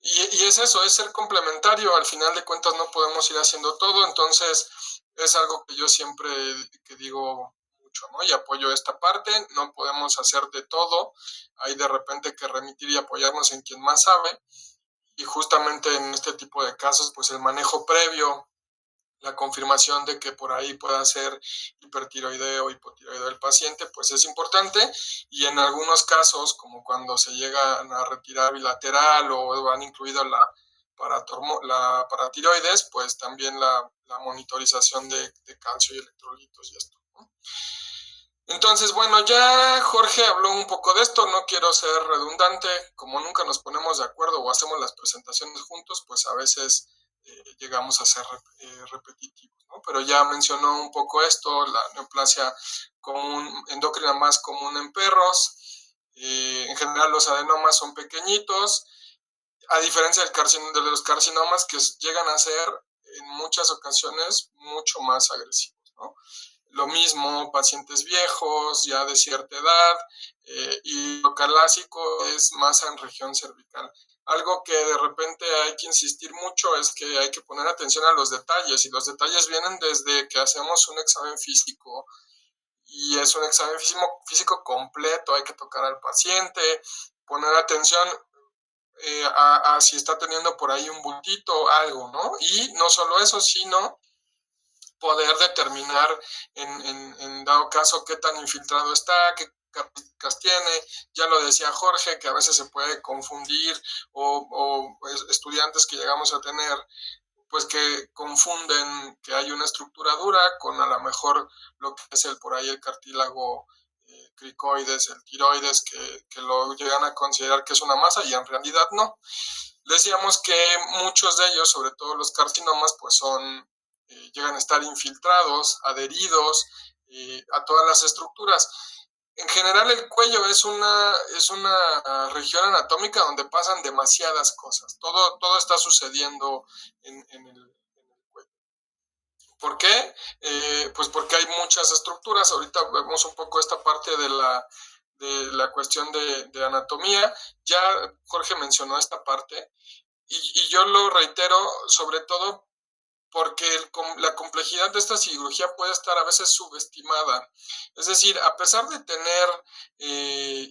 y es eso, es ser complementario. Al final de cuentas no podemos ir haciendo todo, entonces es algo que yo siempre que digo mucho, ¿no? Y apoyo esta parte. No podemos hacer de todo, hay de repente que remitir y apoyarnos en quien más sabe, y justamente en este tipo de casos pues el manejo previo la confirmación de que por ahí pueda ser hipertiroideo o hipotiroideo del paciente, pues es importante. Y en algunos casos, como cuando se llegan a retirar bilateral o han incluido la paratiroides, pues también la monitorización de calcio y electrolitos y esto, ¿no? Entonces, bueno, ya Jorge habló un poco de esto, no quiero ser redundante, como nunca nos ponemos de acuerdo o hacemos las presentaciones juntos, pues a veces llegamos a ser repetitivos, ¿no? Pero ya mencionó un poco esto, la neoplasia común, endocrina más común en perros, en general los adenomas son pequeñitos, a diferencia de los carcinomas que llegan a ser en muchas ocasiones mucho más agresivos, ¿no? Lo mismo, pacientes viejos, ya de cierta edad, y lo clásico es masa en región cervical. Algo que de repente hay que insistir mucho es que hay que poner atención a los detalles, y los detalles vienen desde que hacemos un examen físico, y es un examen físico completo, hay que tocar al paciente, poner atención a si está teniendo por ahí un bultito, algo, ¿no? Y no solo eso, sino poder determinar en dado caso qué tan infiltrado está, qué características tiene. Ya lo decía Jorge, que a veces se puede confundir o estudiantes que llegamos a tener, pues que confunden que hay una estructura dura con a lo mejor lo que es por ahí el cartílago cricoides, el tiroides, que lo llegan a considerar que es una masa y en realidad no. Decíamos que muchos de ellos, sobre todo los carcinomas, pues llegan a estar infiltrados, adheridos a todas las estructuras. En general el cuello es una región anatómica donde pasan demasiadas cosas. Todo está sucediendo en el cuello. ¿Por qué? Pues porque hay muchas estructuras. Ahorita vemos un poco esta parte de la cuestión de anatomía. Ya Jorge mencionó esta parte y yo lo reitero sobre todo porque la complejidad de esta cirugía puede estar a veces subestimada. Es decir, a pesar de tener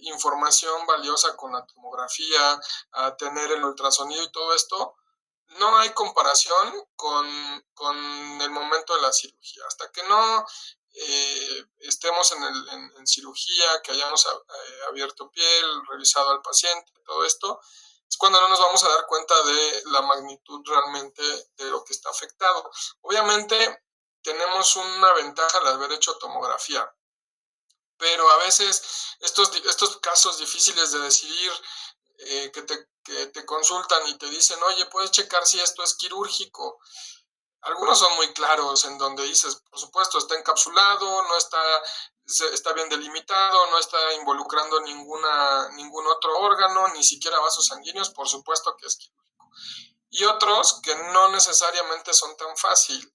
información valiosa con la tomografía, a tener el ultrasonido y todo esto, no hay comparación con el momento de la cirugía. Hasta que no estemos en cirugía, que hayamos abierto piel, revisado al paciente, todo esto, es cuando no nos vamos a dar cuenta de la magnitud realmente de lo que está afectado. Obviamente tenemos una ventaja al haber hecho tomografía, pero a veces estos casos difíciles de decidir que te consultan y te dicen, oye, puedes checar si esto es quirúrgico. Algunos son muy claros en donde dices, por supuesto, está encapsulado, no está bien delimitado, no está involucrando ningún otro órgano, ni siquiera vasos sanguíneos, por supuesto que es quirúrgico. Y otros que no necesariamente son tan fácil.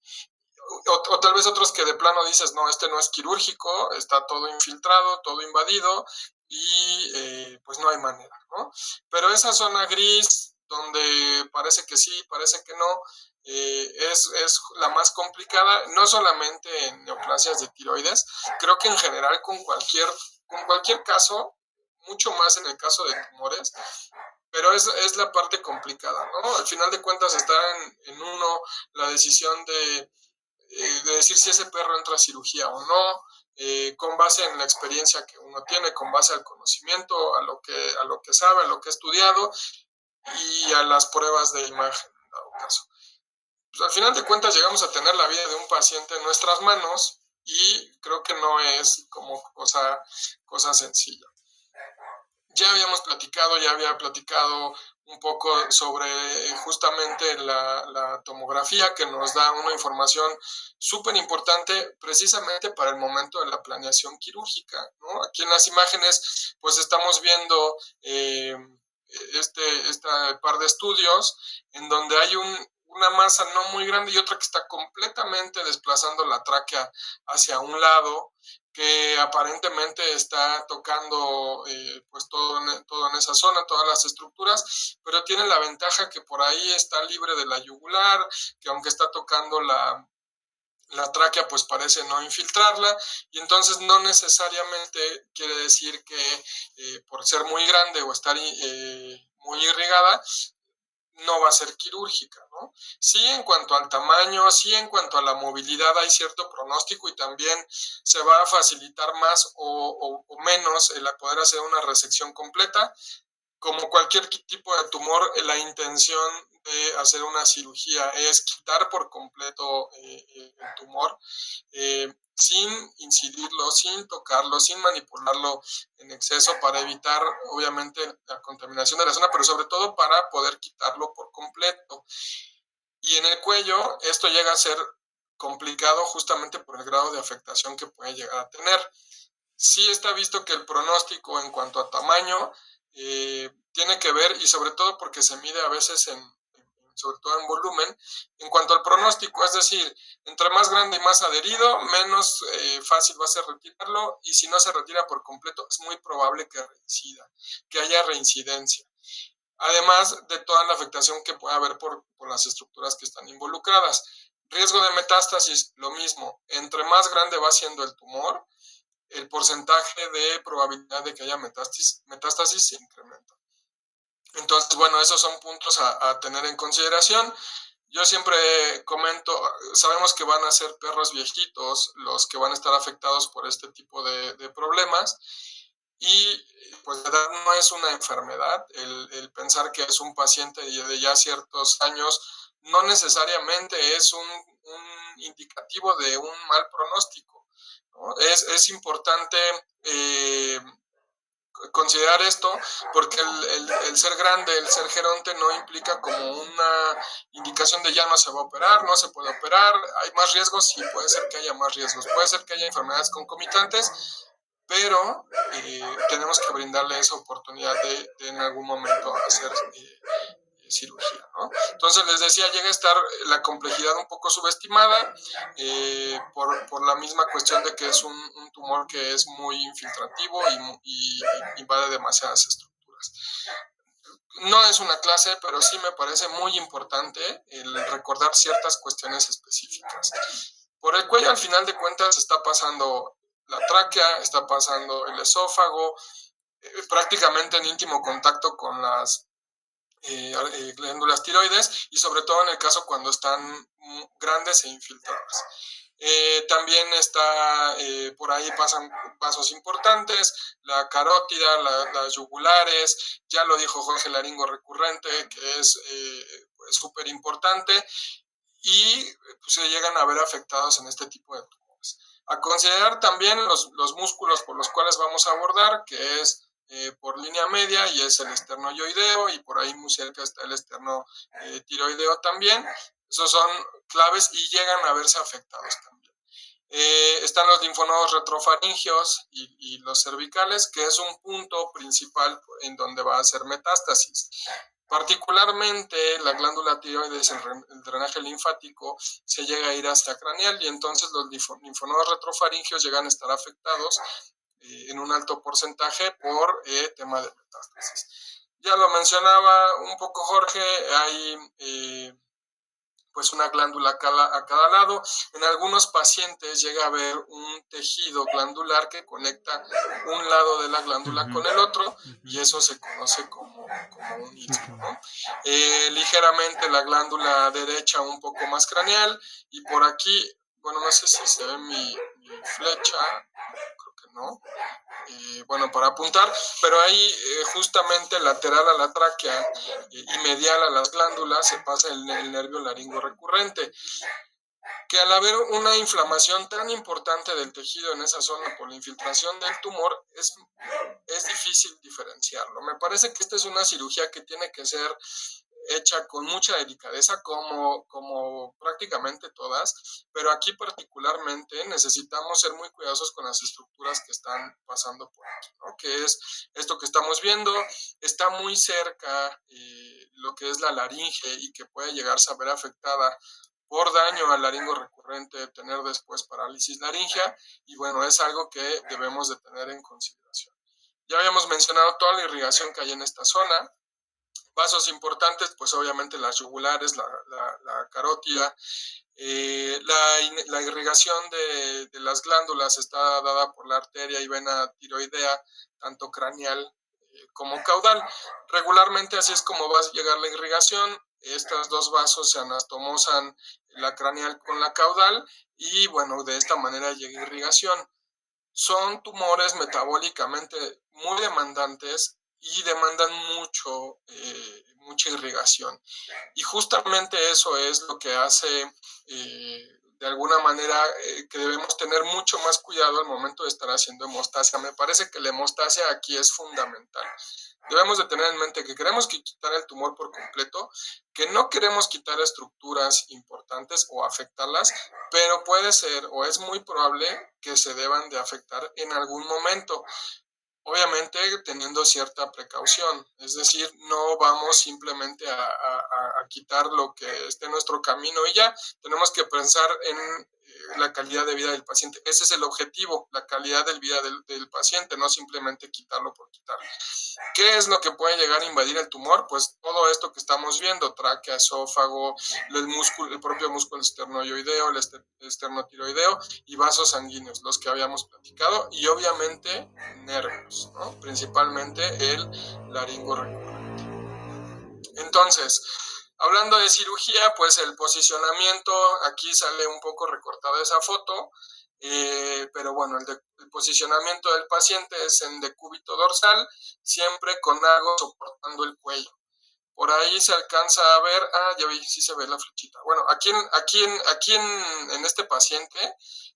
O tal vez otros que de plano dices, no, este no es quirúrgico, está todo infiltrado, todo invadido, y pues no hay manera, ¿no? Pero esa zona gris, donde parece que sí, parece que no, es la más complicada, no solamente en neoplasias de tiroides, creo que en general con cualquier caso, mucho más en el caso de tumores, pero es la parte complicada, ¿no? Al final de cuentas está en uno la decisión de decir si ese perro entra a cirugía o no, con base en la experiencia que uno tiene, con base al conocimiento, a lo que sabe, a lo que ha estudiado y a las pruebas de imagen, en dado caso. Pues al final de cuentas llegamos a tener la vida de un paciente en nuestras manos y creo que no es como cosa sencilla. Ya había platicado un poco sobre justamente la tomografía, que nos da una información súper importante precisamente para el momento de la planeación quirúrgica, ¿no? Aquí en las imágenes pues estamos viendo este par de estudios en donde hay una masa no muy grande y otra que está completamente desplazando la tráquea hacia un lado, que aparentemente está tocando pues todo en esa zona, todas las estructuras, pero tiene la ventaja que por ahí está libre de la yugular, que aunque está tocando la tráquea pues parece no infiltrarla, y entonces no necesariamente quiere decir que por ser muy grande o estar muy irrigada, no va a ser quirúrgica, ¿no? Sí, en cuanto al tamaño, sí, en cuanto a la movilidad hay cierto pronóstico y también se va a facilitar más o menos el poder hacer una resección completa. Como cualquier tipo de tumor, la intención de hacer una cirugía es quitar por completo el tumor, sin incidirlo, sin tocarlo, sin manipularlo en exceso para evitar, obviamente, la contaminación de la zona, pero sobre todo para poder quitarlo por completo. Y en el cuello, esto llega a ser complicado justamente por el grado de afectación que puede llegar a tener. Sí está visto que el pronóstico en cuanto a tamaño tiene que ver, y sobre todo porque se mide a veces sobre todo en volumen, en cuanto al pronóstico, es decir, entre más grande y más adherido, menos fácil va a ser retirarlo, y si no se retira por completo, es muy probable que reincida, que haya reincidencia. Además de toda la afectación que puede haber por las estructuras que están involucradas. Riesgo de metástasis, lo mismo, entre más grande va siendo el tumor, el porcentaje de probabilidad de que haya metástasis se incrementa. Entonces, bueno, esos son puntos a tener en consideración. Yo siempre comento, sabemos que van a ser perros viejitos los que van a estar afectados por este tipo de problemas, y pues la edad no es una enfermedad. El pensar que es un paciente de ya ciertos años no necesariamente es un indicativo de un mal pronóstico, ¿no? Es importante considerar esto, porque el ser grande, el ser geronte, no implica como una indicación de ya no se va a operar, no se puede operar, hay más riesgos, sí, puede ser que haya más riesgos, puede ser que haya enfermedades concomitantes, pero tenemos que brindarle esa oportunidad de en algún momento hacer cirugía, ¿no? Entonces les decía, llega a estar la complejidad un poco subestimada por la misma cuestión de que es un tumor que es muy infiltrativo y invade demasiadas estructuras. No es una clase, pero sí me parece muy importante el recordar ciertas cuestiones específicas. Por el cuello, al final de cuentas, está pasando la tráquea, está pasando el esófago, prácticamente en íntimo contacto con las glándulas tiroides, y sobre todo en el caso cuando están grandes e infiltradas. También está, por ahí pasan vasos importantes, la carótida, las yugulares, ya lo dijo Jorge, laringo recurrente, que es súper importante, y pues, se llegan a ver afectados en este tipo de tumores. A considerar también los músculos por los cuales vamos a abordar, que es por línea media, y es el esternoioideo, y por ahí muy cerca está el esternotiroideo también. Esos son claves y llegan a verse afectados también. Están los linfonodos retrofaringios y los cervicales, que es un punto principal en donde va a hacer metástasis. Particularmente la glándula tiroides, el drenaje linfático, se llega a ir hacia craneal, y entonces los linfonodos retrofaringios llegan a estar afectados en un alto porcentaje por tema de metástasis. Ya lo mencionaba un poco Jorge, hay pues una glándula a cada lado. En algunos pacientes llega a haber un tejido glandular que conecta un lado de la glándula con el otro, y eso se conoce como un istmo, ¿no? Ligeramente la glándula derecha un poco más craneal, y por aquí, bueno, no sé si se ve mi flecha, creo que no. Bueno, para apuntar, pero ahí justamente lateral a la tráquea y medial a las glándulas se pasa el nervio laringo recurrente, que al haber una inflamación tan importante del tejido en esa zona por la infiltración del tumor, es difícil diferenciarlo. Me parece que esta es una cirugía que tiene que ser hecha con mucha delicadeza, como prácticamente todas, pero aquí particularmente necesitamos ser muy cuidadosos con las estructuras que están pasando por aquí, ¿no? Que es esto que estamos viendo, está muy cerca lo que es la laringe, y que puede llegarse a ver afectada por daño al laringo recurrente, tener después parálisis laringea, y bueno, es algo que debemos de tener en consideración. Ya habíamos mencionado toda la irrigación que hay en esta zona. Vasos importantes, pues obviamente las yugulares, la carótida. La irrigación de las glándulas está dada por la arteria y vena tiroidea, tanto craneal como caudal. Regularmente así es como va a llegar la irrigación. Estos dos vasos se anastomosan la craneal con la caudal y bueno, de esta manera llega irrigación. Son tumores metabólicamente muy demandantes y demandan mucha irrigación. Y justamente eso es lo que hace, de alguna manera, que debemos tener mucho más cuidado al momento de estar haciendo hemostasia. Me parece que la hemostasia aquí es fundamental. Debemos de tener en mente que queremos quitar el tumor por completo, que no queremos quitar estructuras importantes o afectarlas, pero puede ser o es muy probable que se deban de afectar en algún momento. Obviamente teniendo cierta precaución, es decir, no vamos simplemente a quitar lo que esté en nuestro camino y ya, tenemos que pensar en la calidad de vida del paciente. Ese es el objetivo, la calidad de vida del paciente, no simplemente quitarlo por quitarlo. ¿Qué es lo que puede llegar a invadir el tumor? Pues todo esto que estamos viendo, tráquea, esófago, el propio músculo esternoioideo, el esternotiroideo y vasos sanguíneos, los que habíamos platicado, y obviamente nervios, ¿no? Principalmente el laringo recurrente. Entonces, hablando de cirugía, pues el posicionamiento, aquí sale un poco recortada esa foto, pero bueno, el posicionamiento del paciente es en decúbito dorsal, siempre con algo soportando el cuello. Por ahí se alcanza a ver, ya vi, sí se ve la flechita. Bueno, aquí en este paciente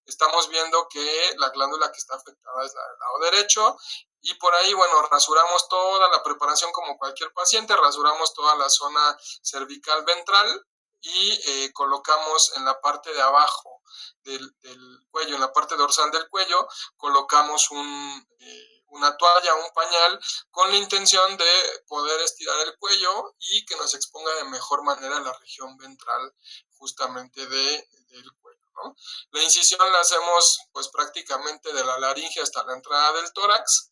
estamos viendo que la glándula que está afectada es la del lado derecho y por ahí, bueno, rasuramos toda la preparación como cualquier paciente, rasuramos toda la zona cervical ventral y colocamos en la parte de abajo del cuello, en la parte dorsal del cuello, colocamos una toalla, un pañal, con la intención de poder estirar el cuello y que nos exponga de mejor manera la región ventral justamente del cuello, ¿no? La incisión la hacemos pues prácticamente de la laringe hasta la entrada del tórax.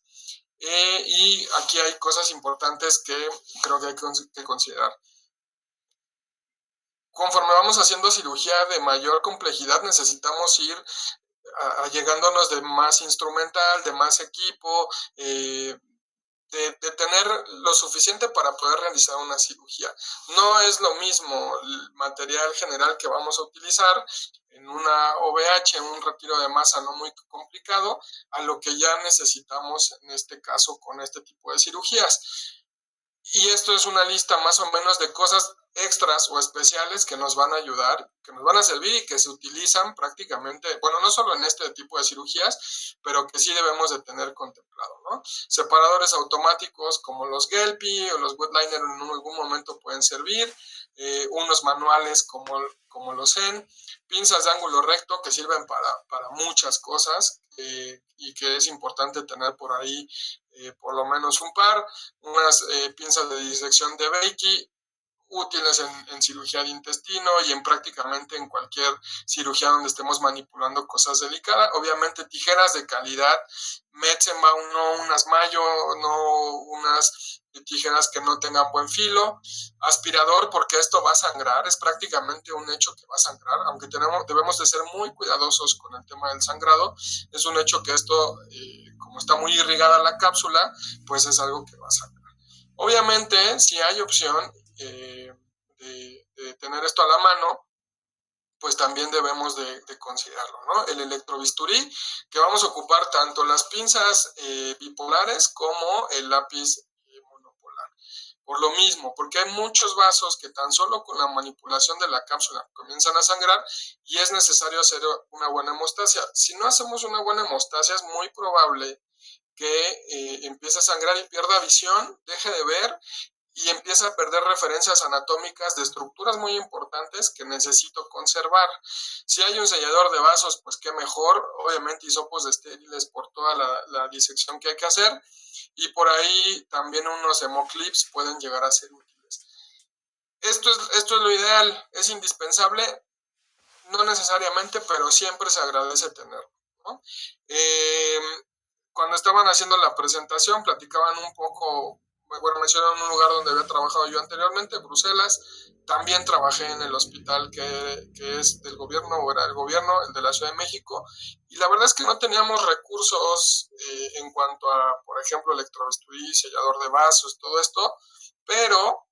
Y aquí hay cosas importantes que creo que hay que considerar. Conforme vamos haciendo cirugía de mayor complejidad, necesitamos ir allegándonos de más instrumental, de más equipo, de tener lo suficiente para poder realizar una cirugía. No es lo mismo el material general que vamos a utilizar en una OVH, en un retiro de masa no muy complicado, a lo que ya necesitamos en este caso con este tipo de cirugías. Y esto es una lista más o menos de cosas extras o especiales que nos van a ayudar, que nos van a servir y que se utilizan prácticamente, bueno, no solo en este tipo de cirugías, pero que sí debemos de tener contemplado, ¿no? Separadores automáticos como los Gelpi o los Wetliner en algún momento pueden servir, unos manuales como los EN, pinzas de ángulo recto que sirven para muchas cosas y que es importante tener por ahí por lo menos un par, unas pinzas de disección de Becky, útiles en cirugía de intestino y en prácticamente en cualquier cirugía donde estemos manipulando cosas delicadas. Obviamente tijeras de calidad, Metzenbaum, no unas Mayo, no unas tijeras que no tengan buen filo, aspirador porque esto va a sangrar, es prácticamente un hecho que va a sangrar, aunque debemos de ser muy cuidadosos con el tema del sangrado, es un hecho que esto, como está muy irrigada la cápsula, pues es algo que va a sangrar. Obviamente, si hay opción de tener esto a la mano, pues también debemos de considerarlo, ¿no? El electrobisturí, que vamos a ocupar tanto las pinzas bipolares como el lápiz monopolar. Por lo mismo, porque hay muchos vasos que tan solo con la manipulación de la cápsula comienzan a sangrar y es necesario hacer una buena hemostasia. Si no hacemos una buena hemostasia, es muy probable que empiece a sangrar y pierda visión, deje de ver y empieza a perder referencias anatómicas de estructuras muy importantes que necesito conservar. Si hay un sellador de vasos, pues qué mejor, obviamente hisopos estériles por toda la disección que hay que hacer y por ahí también unos hemoclips pueden llegar a ser útiles. Esto es lo ideal, es indispensable, no necesariamente, pero siempre se agradece tenerlo, ¿no? Cuando estaban haciendo la presentación, platicaban un poco, bueno, mencionaron un lugar donde había trabajado yo anteriormente, Bruselas. También trabajé en el hospital que es del gobierno, o era el gobierno, el de la Ciudad de México, y la verdad es que no teníamos recursos en cuanto a, por ejemplo, electrobisturí, sellador de vasos, todo esto, pero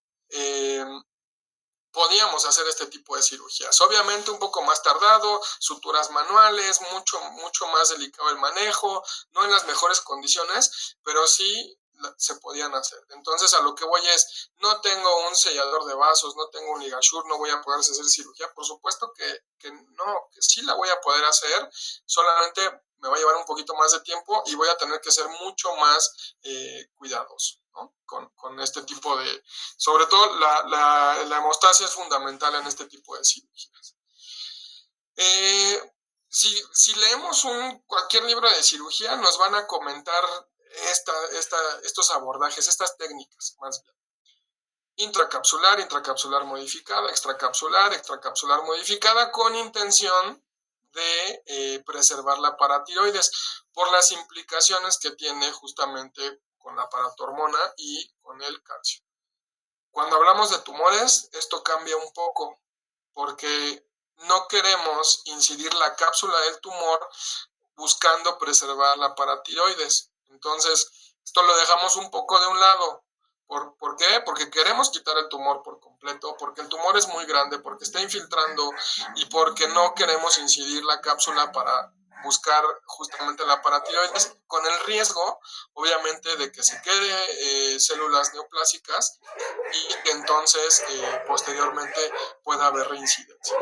podíamos hacer este tipo de cirugías. Obviamente un poco más tardado, suturas manuales, mucho más delicado el manejo, no en las mejores condiciones, pero sí se podían hacer. Entonces a lo que voy es, no tengo un sellador de vasos, no tengo un ligasure, no voy a poder hacer cirugía. Por supuesto que no, que sí la voy a poder hacer, solamente me va a llevar un poquito más de tiempo y voy a tener que ser mucho más cuidadoso, ¿no? Con este tipo de... Sobre todo la hemostasia es fundamental en este tipo de cirugías. Si leemos cualquier libro de cirugía, nos van a comentar estos abordajes, estas técnicas más bien. Intracapsular, intracapsular modificada, extracapsular modificada, con intención de preservar la paratiroides por las implicaciones que tiene justamente con la paratormona y con el calcio. Cuando hablamos de tumores, esto cambia un poco, porque no queremos incidir la cápsula del tumor buscando preservar la paratiroides. Entonces, esto lo dejamos un poco de un lado. ¿Por qué? Porque queremos quitar el tumor por completo, porque el tumor es muy grande, porque está infiltrando y porque no queremos incidir la cápsula para buscar justamente la paratiroides, con el riesgo, obviamente, de que se quede células neoplásicas y que entonces posteriormente pueda haber reincidencia.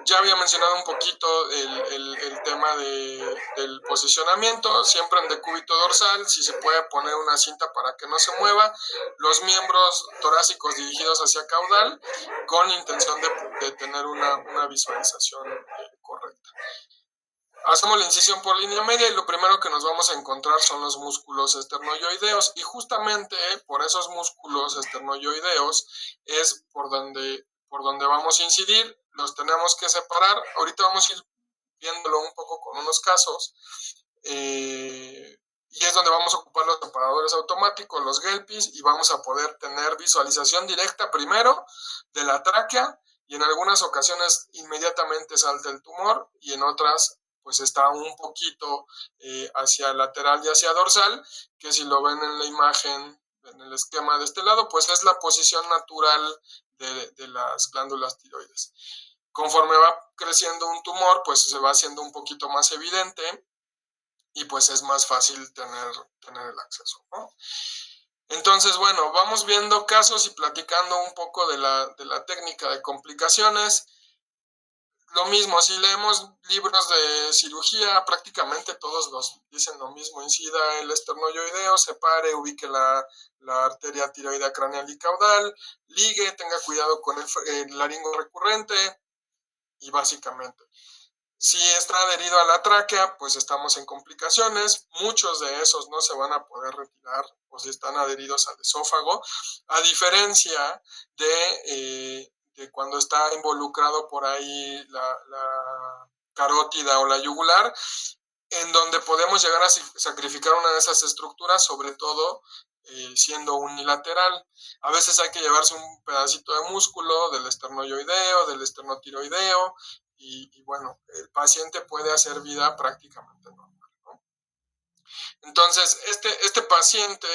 Ya había mencionado un poquito el tema del posicionamiento, siempre en decúbito dorsal, si se puede poner una cinta para que no se mueva, los miembros torácicos dirigidos hacia caudal, con intención de tener una visualización correcta. Hacemos la incisión por línea media y lo primero que nos vamos a encontrar son los músculos esternoioideos, y justamente por esos músculos esternoioideos es por donde vamos a incidir. Los tenemos que separar. Ahorita vamos a ir viéndolo un poco con unos casos, y es donde vamos a ocupar los separadores automáticos, los Gelpis, y vamos a poder tener visualización directa primero de la tráquea, y en algunas ocasiones inmediatamente salta el tumor, y en otras pues está un poquito hacia lateral y hacia dorsal, que si lo ven en la imagen, en el esquema de este lado, pues es la posición natural de las glándulas tiroides. Conforme va creciendo un tumor, pues se va haciendo un poquito más evidente y pues es más fácil tener el acceso, ¿no? Entonces, bueno, vamos viendo casos y platicando un poco de la técnica de complicaciones. Lo mismo, si leemos libros de cirugía, prácticamente todos los dicen lo mismo: incida el esternoioideo, separe, ubique la arteria tiroidea craneal y caudal, ligue, tenga cuidado con el laringo recurrente, y básicamente. Si está adherido a la tráquea, pues estamos en complicaciones. Muchos de esos no se van a poder retirar, o si están adheridos al esófago, a diferencia de cuando está involucrado por ahí la carótida o la yugular, en donde podemos llegar a sacrificar una de esas estructuras, sobre todo siendo unilateral. A veces hay que llevarse un pedacito de músculo del esternoioideo, del esternotiroideo, y bueno, el paciente puede hacer vida prácticamente normal, ¿no? Entonces, este paciente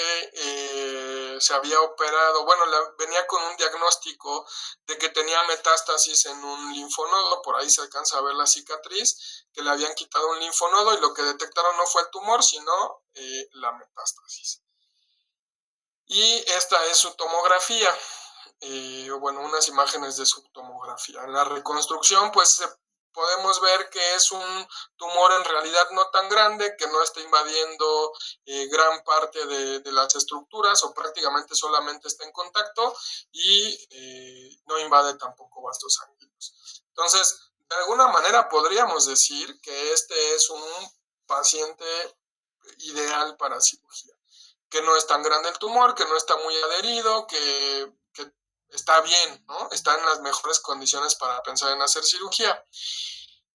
se había operado, bueno, venía con un diagnóstico de que tenía metástasis en un linfonodo. Por ahí se alcanza a ver la cicatriz, que le habían quitado un linfonodo, y lo que detectaron no fue el tumor, sino la metástasis. Y esta es su tomografía, bueno, unas imágenes de su tomografía. En la reconstrucción, pues podemos ver que es un tumor en realidad no tan grande, que no está invadiendo gran parte de las estructuras, o prácticamente solamente está en contacto, y no invade tampoco vasos sanguíneos. Entonces, de alguna manera podríamos decir que este es un paciente ideal para cirugía, que no es tan grande el tumor, que no está muy adherido, que está bien, ¿no? Está en las mejores condiciones para pensar en hacer cirugía.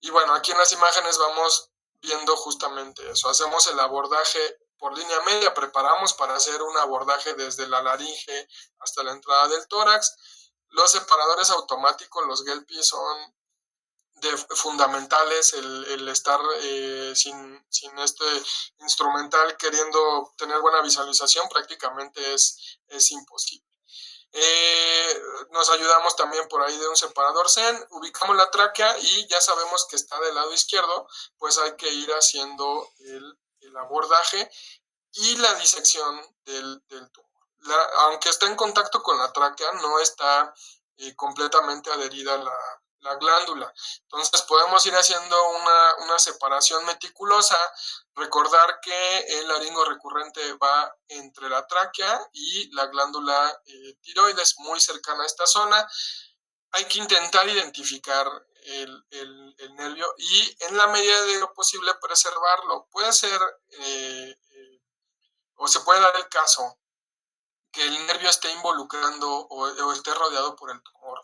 Y bueno, aquí en las imágenes vamos viendo justamente eso. Hacemos el abordaje por línea media, preparamos para hacer un abordaje desde la laringe hasta la entrada del tórax. Los separadores automáticos, los Gelpi, son fundamentales. El estar sin este instrumental queriendo tener buena visualización prácticamente es imposible. Nos ayudamos también por ahí de un separador SEN, ubicamos la tráquea y ya sabemos que está del lado izquierdo, pues hay que ir haciendo el abordaje y la disección del tumor. Aunque está en contacto con la tráquea, no está completamente adherida a la glándula. Entonces podemos ir haciendo una separación meticulosa, recordar que el laringo recurrente va entre la tráquea y la glándula tiroides, muy cercana a esta zona. Hay que intentar identificar el nervio y en la medida de lo posible preservarlo. Puede ser o se puede dar el caso que el nervio esté involucrando o esté rodeado por el tumor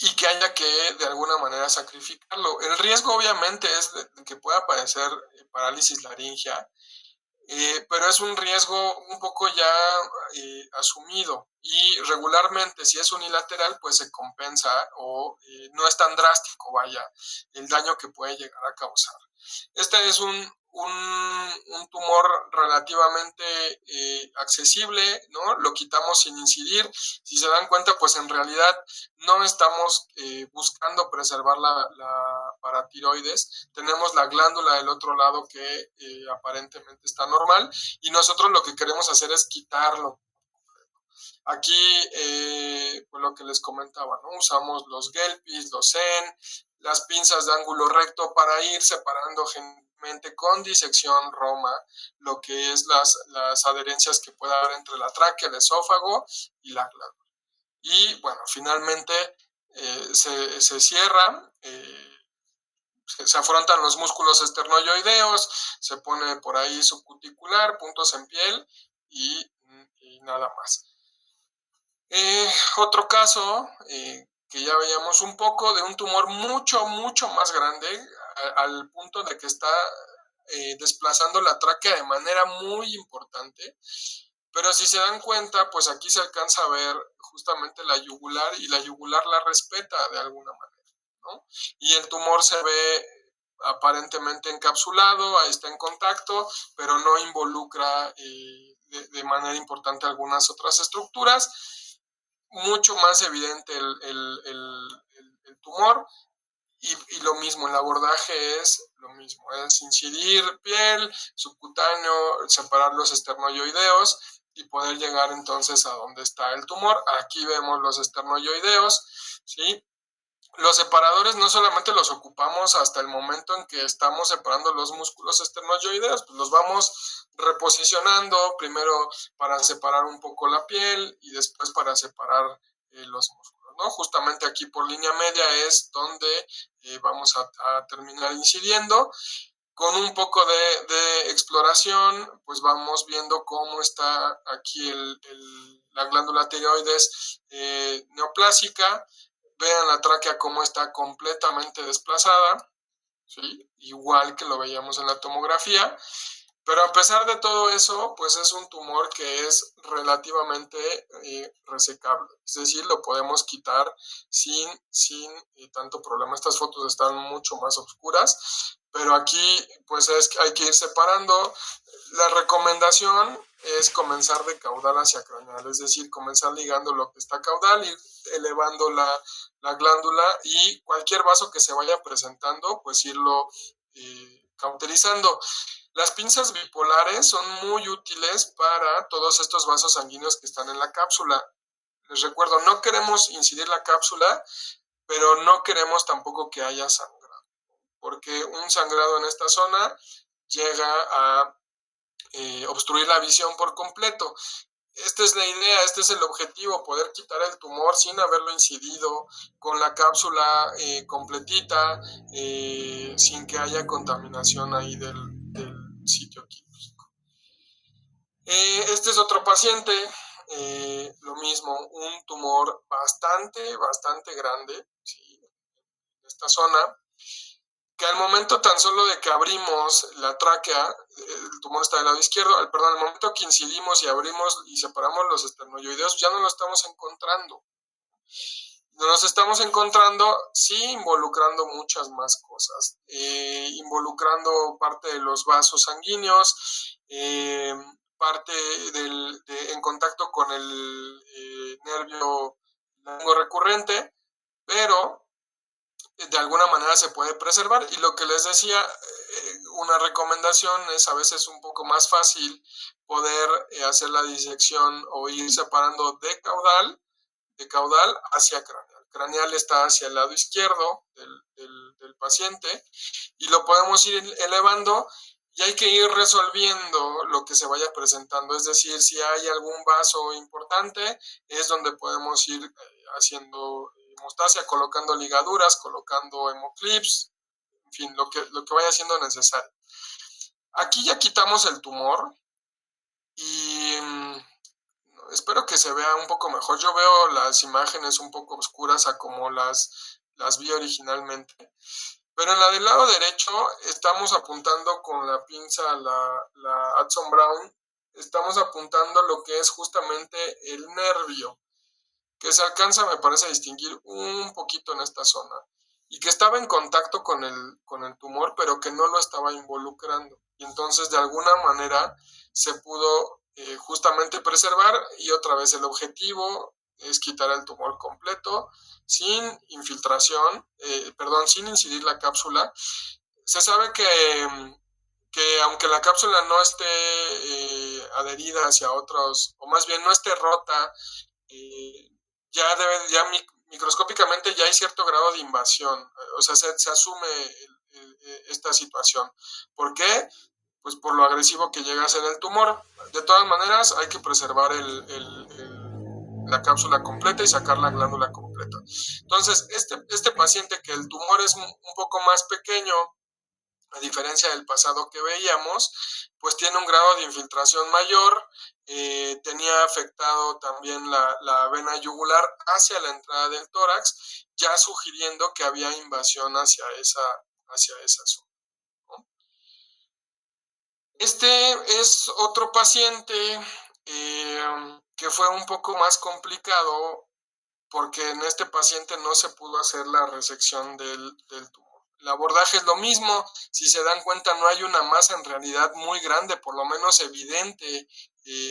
y que haya que de alguna manera sacrificarlo. El riesgo obviamente es de que pueda aparecer parálisis laringea, pero es un riesgo un poco ya asumido y regularmente si es unilateral pues se compensa o no es tan drástico, vaya, el daño que puede llegar a causar. Este es un tumor relativamente accesible, ¿no? Lo quitamos sin incidir. Si se dan cuenta, pues en realidad no estamos buscando preservar la paratiroides. Tenemos la glándula del otro lado que aparentemente está normal y nosotros lo que queremos hacer es quitarlo. Aquí, pues lo que les comentaba, ¿no? Usamos los Gelpis, los Zen, las pinzas de ángulo recto para ir separando generalmente con disección Roma lo que es las adherencias que pueda haber entre la tráquea, el esófago y la glándula. Y bueno, finalmente se cierra, se afrontan los músculos esternoyoideos, se pone por ahí subcuticular, puntos en piel y nada más. Otro caso que ya veíamos un poco de un tumor mucho más grande al punto de que está desplazando la tráquea de manera muy importante, pero si se dan cuenta pues aquí se alcanza a ver justamente la yugular y la yugular la respeta de alguna manera, ¿no? Y el tumor se ve aparentemente encapsulado, ahí está en contacto, pero no involucra de manera importante algunas otras estructuras. Mucho más evidente el tumor y lo mismo, el abordaje es lo mismo, es incidir piel, subcutáneo, separar los esternoyoideos y poder llegar entonces a donde está el tumor. Aquí vemos los esternoyoideos, ¿sí? Los separadores no solamente los ocupamos hasta el momento en que estamos separando los músculos esternoyoideos, pues los vamos reposicionando, primero para separar un poco la piel y después para separar los músculos, ¿no? Justamente aquí por línea media es donde vamos a terminar incidiendo. Con un poco de exploración, pues vamos viendo cómo está aquí la glándula tiroides neoplásica. Vean la tráquea cómo está completamente desplazada, ¿sí? Igual que lo veíamos en la tomografía. Pero a pesar de todo eso, pues es un tumor que es relativamente resecable. Es decir, lo podemos quitar sin tanto problema. Estas fotos están mucho más oscuras, pero aquí pues hay que ir separando. La recomendación es comenzar de caudal hacia craneal, es decir, comenzar ligando lo que está caudal, ir elevando la glándula y cualquier vaso que se vaya presentando, pues irlo cauterizando. Las pinzas bipolares son muy útiles para todos estos vasos sanguíneos que están en la cápsula. Les recuerdo, no queremos incidir la cápsula, pero no queremos tampoco que haya sangrado, porque un sangrado en esta zona llega a obstruir la visión por completo. Esta es la idea, este es el objetivo, poder quitar el tumor sin haberlo incidido, con la cápsula completita, sin que haya contaminación ahí del sitio químico. Este es otro paciente, lo mismo, un tumor bastante grande, ¿sí? En esta zona, que al momento tan solo de que abrimos la tráquea, el tumor está del lado izquierdo, al momento que incidimos y abrimos y separamos los esternoyoideos, ya no lo estamos encontrando. Nos estamos encontrando, sí, involucrando muchas más cosas, involucrando parte de los vasos sanguíneos, parte en contacto con el nervio laringo recurrente, pero de alguna manera se puede preservar. Y lo que les decía, una recomendación es a veces un poco más fácil poder hacer la disección o ir separando de caudal hacia craneal. Craneal está hacia el lado izquierdo del paciente y lo podemos ir elevando y hay que ir resolviendo lo que se vaya presentando. Es decir, si hay algún vaso importante, es donde podemos ir haciendo hemostasia, colocando ligaduras, colocando hemoclips, en fin, lo que vaya siendo necesario. Aquí ya quitamos el tumor y espero que se vea un poco mejor. Yo veo las imágenes un poco oscuras a como las vi originalmente. Pero en la del lado derecho estamos apuntando con la pinza, la Adson Brown, estamos apuntando lo que es justamente el nervio, que se alcanza, me parece, a distinguir un poquito en esta zona, y que estaba en contacto con el tumor, pero que no lo estaba involucrando. Y entonces, de alguna manera, se pudo justamente preservar, y otra vez el objetivo es quitar el tumor completo, sin infiltración, sin incidir la cápsula. Se sabe que aunque la cápsula no esté adherida hacia otros, o más bien no esté rota, ya microscópicamente ya hay cierto grado de invasión, o sea, se asume esta situación. ¿Por qué? Pues por lo agresivo que llega a ser el tumor. De todas maneras, hay que preservar la cápsula completa y sacar la glándula completa. Entonces, este paciente, que el tumor es un poco más pequeño, a diferencia del pasado que veíamos, pues tiene un grado de infiltración mayor, tenía afectado también la vena yugular hacia la entrada del tórax, ya sugiriendo que había invasión hacia esa zona, ¿no? Este es otro paciente que fue un poco más complicado, porque en este paciente no se pudo hacer la resección del tumor. El abordaje es lo mismo. Si se dan cuenta, no hay una masa en realidad muy grande, por lo menos evidente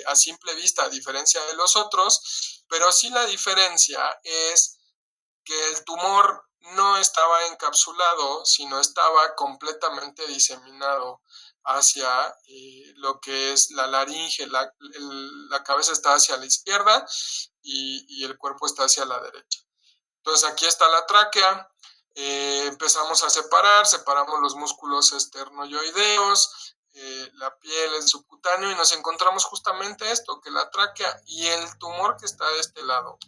a simple vista, a diferencia de los otros, pero sí la diferencia es que el tumor no estaba encapsulado, sino estaba completamente diseminado hacia lo que es la laringe. La cabeza está hacia la izquierda y el cuerpo está hacia la derecha. Entonces aquí está la tráquea, empezamos a separamos los músculos esternoyoideos, la piel, el subcutáneo, y nos encontramos justamente esto, que la tráquea y el tumor que está de este lado,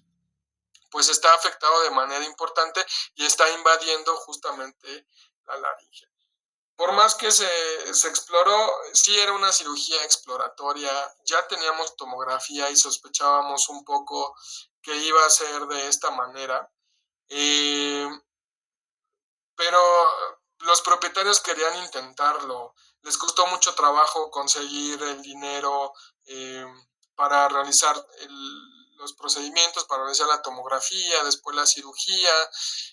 pues está afectado de manera importante y está invadiendo justamente la laringe. Por más que se exploró, sí era una cirugía exploratoria, ya teníamos tomografía y sospechábamos un poco que iba a ser de esta manera. Pero los propietarios querían intentarlo. Les costó mucho trabajo conseguir el dinero para realizar los procedimientos, para realizar la tomografía, después la cirugía,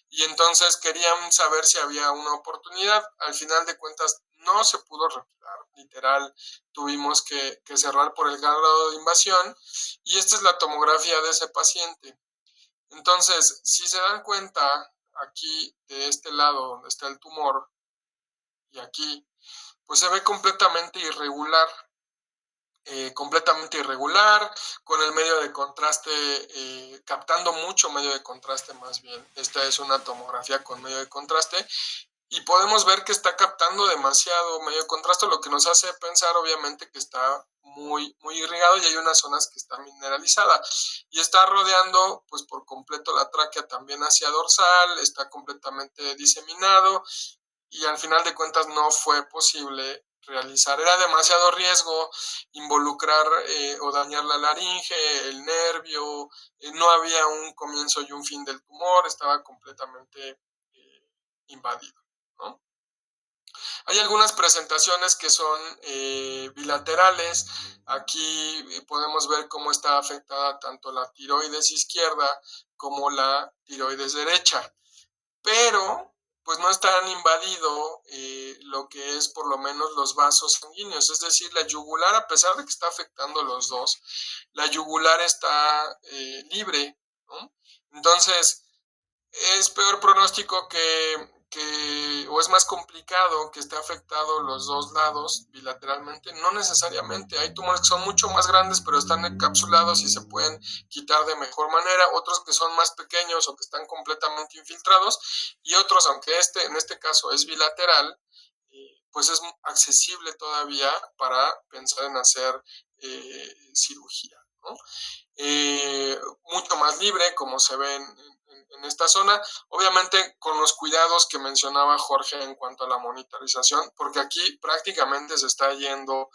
y entonces querían saber si había una oportunidad. Al final de cuentas no se pudo retirar, literal, tuvimos que cerrar por el grado de invasión, y esta es la tomografía de ese paciente. Entonces, si se dan cuenta, aquí de este lado donde está el tumor y aquí, pues se ve completamente irregular, con el medio de contraste, captando mucho medio de contraste más bien. Esta es una tomografía con medio de contraste y podemos ver que está captando demasiado medio de contraste, lo que nos hace pensar obviamente que está muy irrigado, y hay unas zonas que están mineralizadas y está rodeando pues por completo la tráquea también hacia dorsal, está completamente diseminado, y al final de cuentas no fue posible realizar. Era demasiado riesgo involucrar o dañar la laringe, el nervio, no había un comienzo y un fin del tumor, estaba completamente invadido, ¿no? Hay algunas presentaciones que son bilaterales. Aquí podemos ver cómo está afectada tanto la tiroides izquierda como la tiroides derecha. Pero pues no están invadido lo que es por lo menos los vasos sanguíneos, es decir, la yugular, a pesar de que está afectando los dos, la yugular está libre, ¿no? Entonces, es peor pronóstico o es más complicado que esté afectado los dos lados bilateralmente. No necesariamente, hay tumores que son mucho más grandes pero están encapsulados y se pueden quitar de mejor manera, otros que son más pequeños o que están completamente infiltrados, y otros, aunque en este caso es bilateral, pues es accesible todavía para pensar en hacer cirugía, ¿no? Mucho más libre, como se ve en esta zona, obviamente con los cuidados que mencionaba Jorge en cuanto a la monitorización, porque aquí prácticamente se está yendo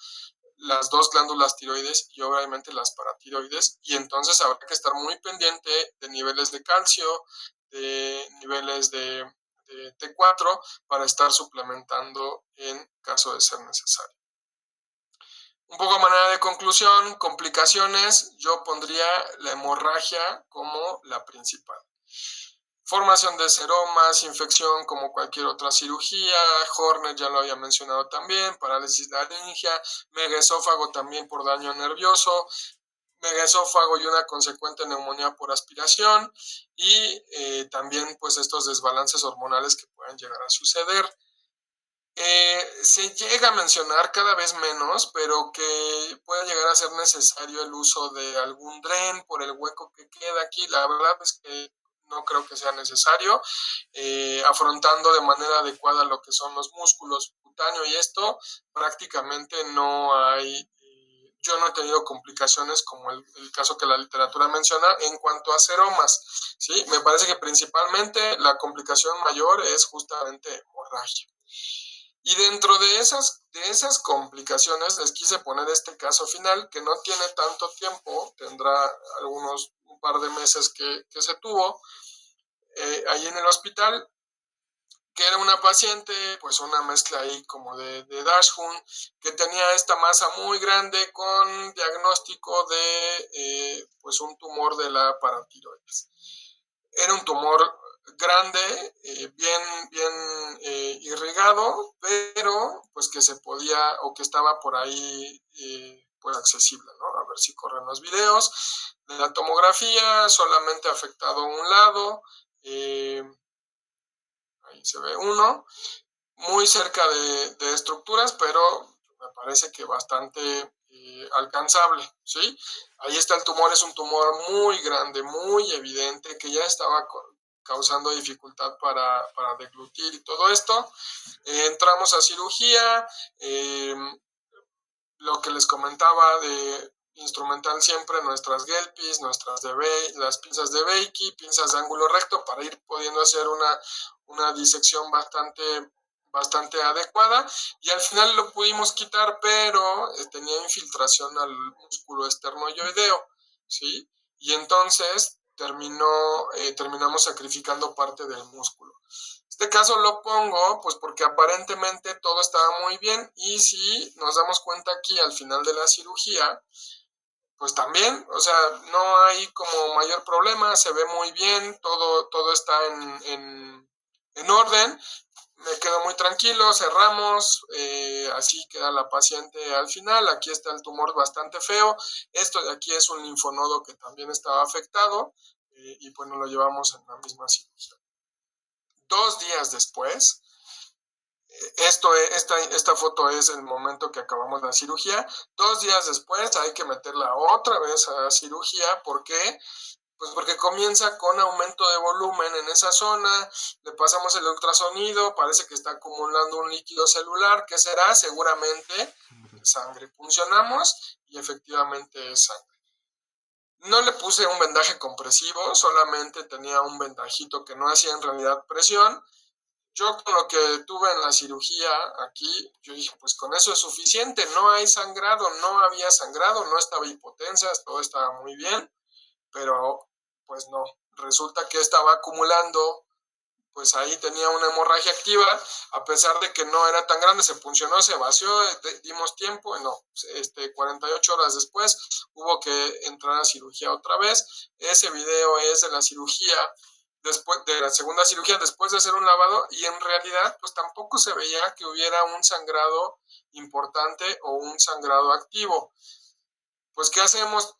las dos glándulas tiroides y obviamente las paratiroides, y entonces habrá que estar muy pendiente de niveles de calcio, de niveles de T4 para estar suplementando en caso de ser necesario. Un poco a manera de conclusión, complicaciones, yo pondría la hemorragia como la principal. Formación de seromas, infección como cualquier otra cirugía, Horner ya lo había mencionado también, parálisis laringia, megaesófago también por daño nervioso, megaesófago y una consecuente neumonía por aspiración, y también pues estos desbalances hormonales que pueden llegar a suceder. Se llega a mencionar cada vez menos, pero que puede llegar a ser necesario el uso de algún dren por el hueco que queda aquí. La verdad es que no creo que sea necesario, afrontando de manera adecuada lo que son los músculos cutáneos y esto, prácticamente no hay, yo no he tenido complicaciones como el caso que la literatura menciona en cuanto a seromas, ¿sí? Me parece que principalmente la complicación mayor es justamente hemorragia. Y dentro de esas complicaciones les quise poner este caso final, que no tiene tanto tiempo, tendrá un par de meses que se tuvo ahí en el hospital, que era una paciente, pues una mezcla ahí como de Dashun, que tenía esta masa muy grande con diagnóstico de pues un tumor de la paratiroides. Era un tumor grande, bien irrigado, pero pues que se podía o que estaba por ahí pues accesible, ¿no? A ver si corren los videos de la tomografía, solamente afectado un lado, ahí se ve uno, muy cerca de estructuras, pero me parece que bastante alcanzable, ¿sí? Ahí está el tumor, es un tumor muy grande, muy evidente, que ya estaba causando dificultad para deglutir y todo esto. Entramos a cirugía, lo que les comentaba de instrumental siempre, nuestras Gelpis, las pinzas de Beiki, pinzas de ángulo recto para ir pudiendo hacer una disección bastante adecuada, y al final lo pudimos quitar, pero tenía infiltración al músculo esternoioideo, ¿sí? Y entonces terminamos sacrificando parte del músculo. Este caso lo pongo pues porque aparentemente todo estaba muy bien, y si nos damos cuenta aquí al final de la cirugía, pues también, o sea, no hay como mayor problema, se ve muy bien, todo está en orden, me quedo muy tranquilo, cerramos, así queda la paciente al final. Aquí está el tumor bastante feo, esto de aquí es un linfonodo que también estaba afectado, y pues nos lo llevamos en la misma cirugía. 2 días después, esta foto es el momento que acabamos la cirugía. 2 días después hay que meterla otra vez a la cirugía. ¿Por qué? Pues porque comienza con aumento de volumen en esa zona, le pasamos el ultrasonido, parece que está acumulando un líquido celular. ¿Qué será? Seguramente sangre. Puncionamos y efectivamente es sangre. No le puse un vendaje compresivo, solamente tenía un vendajito que no hacía en realidad presión. Yo con lo que tuve en la cirugía aquí, yo dije, pues con eso es suficiente, no hay sangrado, no había sangrado, no estaba hipotensa, todo estaba muy bien, pero pues no, resulta que estaba acumulando, pues ahí tenía una hemorragia activa, a pesar de que no era tan grande, se puncionó, se vació, dimos tiempo, y no, 48 horas después hubo que entrar a cirugía otra vez. Ese video es de la cirugía después de la segunda cirugía, después de hacer un lavado, y en realidad pues tampoco se veía que hubiera un sangrado importante o un sangrado activo. Pues ¿qué hacemos?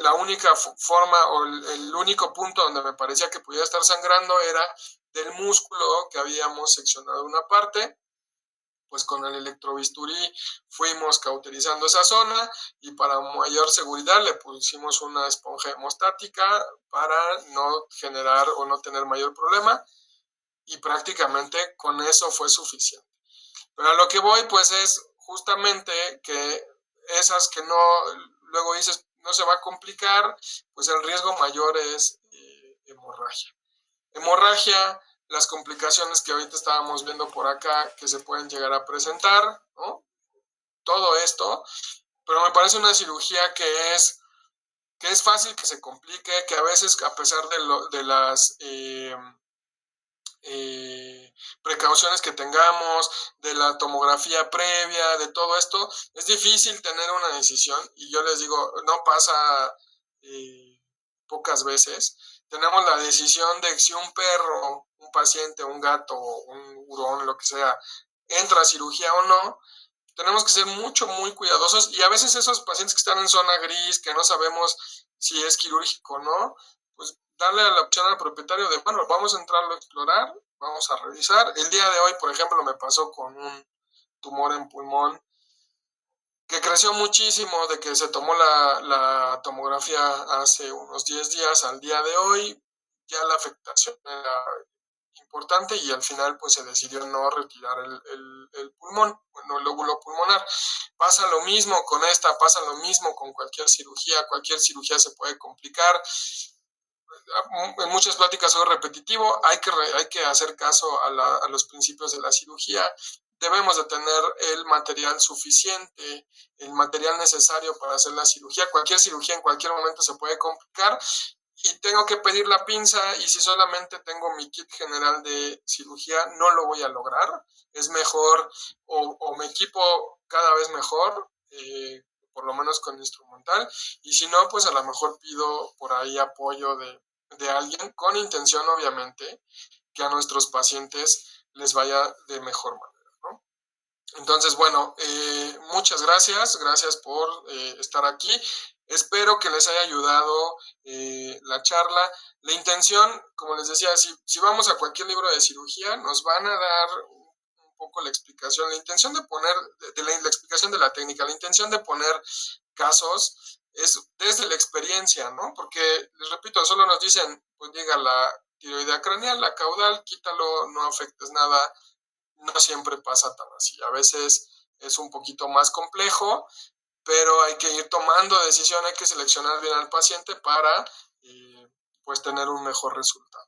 La única forma o el único punto donde me parecía que pudiera estar sangrando era del músculo que habíamos seccionado una parte. Pues con el electrobisturí fuimos cauterizando esa zona y para mayor seguridad le pusimos una esponja hemostática para no generar o no tener mayor problema, y prácticamente con eso fue suficiente. Pero a lo que voy pues es justamente que esas que no, luego dices, no se va a complicar, pues el riesgo mayor es hemorragia. Hemorragia, las complicaciones que ahorita estábamos viendo por acá que se pueden llegar a presentar, ¿no? Todo esto, pero me parece una cirugía que es fácil que se complique, que a veces a pesar de las precauciones que tengamos, de la tomografía previa, de todo esto, es difícil tener una decisión, y yo les digo, no pasa pocas veces. Tenemos la decisión de si un perro, un paciente, un gato, un hurón, lo que sea, entra a cirugía o no. Tenemos que ser muy cuidadosos, y a veces esos pacientes que están en zona gris, que no sabemos si es quirúrgico o no, pues darle la opción al propietario de, bueno, vamos a entrarlo a explorar, vamos a revisar. El día de hoy, por ejemplo, me pasó con un tumor en pulmón que creció muchísimo, de que se tomó la tomografía hace unos 10 días al día de hoy, ya la afectación era importante y al final pues se decidió no retirar el pulmón, bueno, el lóbulo pulmonar. Pasa lo mismo con esta, pasa lo mismo con cualquier cirugía se puede complicar. En muchas pláticas soy repetitivo, hay que hacer caso a los principios de la cirugía. Debemos de tener el material suficiente, el material necesario para hacer la cirugía. Cualquier cirugía en cualquier momento se puede complicar y tengo que pedir la pinza, y si solamente tengo mi kit general de cirugía no lo voy a lograr. Es mejor o me equipo cada vez mejor, por lo menos con instrumental, y si no, pues a lo mejor pido por ahí apoyo de alguien, con intención obviamente que a nuestros pacientes les vaya de mejor manera, ¿no? Entonces, bueno, muchas gracias por estar aquí. Espero que les haya ayudado la charla. La intención, como les decía, si vamos a cualquier libro de cirugía, nos van a dar un poco la explicación. La intención de poner, la explicación de la técnica, la intención de poner casos es desde la experiencia, ¿no? Porque, les repito, solo nos dicen, pues llega la tiroidea craneal, la caudal, quítalo, no afectes nada. No siempre pasa tan así. A veces es un poquito más complejo, pero hay que ir tomando decisión, hay que seleccionar bien al paciente para pues tener un mejor resultado.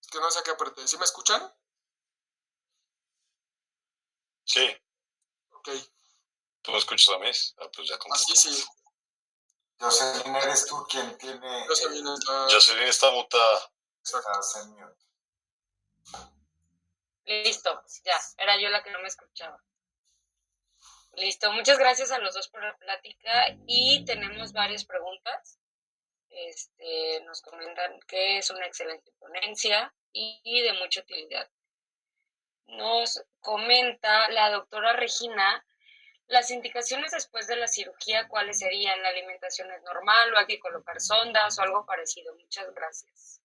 Es que no sé qué apreté. ¿Sí me escuchan? Sí. Ok. ¿Tú me escuchas a mí? Pues ya Así sí. Jocelyn, eres tú quien tiene... Jocelyn está mutada. Estás en mute. Listo, ya, era yo la que no me escuchaba. Listo, muchas gracias a los dos por la plática y tenemos varias preguntas. Nos comentan que es una excelente ponencia y de mucha utilidad. Nos comenta la doctora Regina, las indicaciones después de la cirugía, ¿cuáles serían? ¿La alimentación es normal o hay que colocar sondas o algo parecido? Muchas gracias.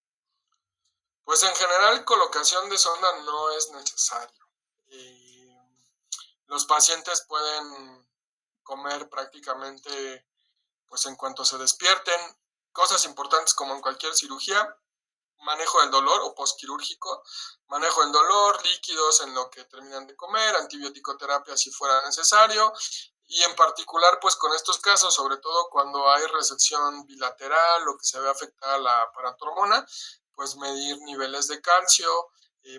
Pues en general colocación de sonda no es necesario. Los pacientes pueden comer prácticamente pues en cuanto se despierten. Cosas importantes como en cualquier cirugía: manejo del dolor o postquirúrgico, manejo del dolor, líquidos en lo que terminan de comer, antibiótico terapia si fuera necesario, y en particular pues con estos casos, sobre todo cuando hay resección bilateral o que se ve afectada la aparatormona, pues medir niveles de calcio,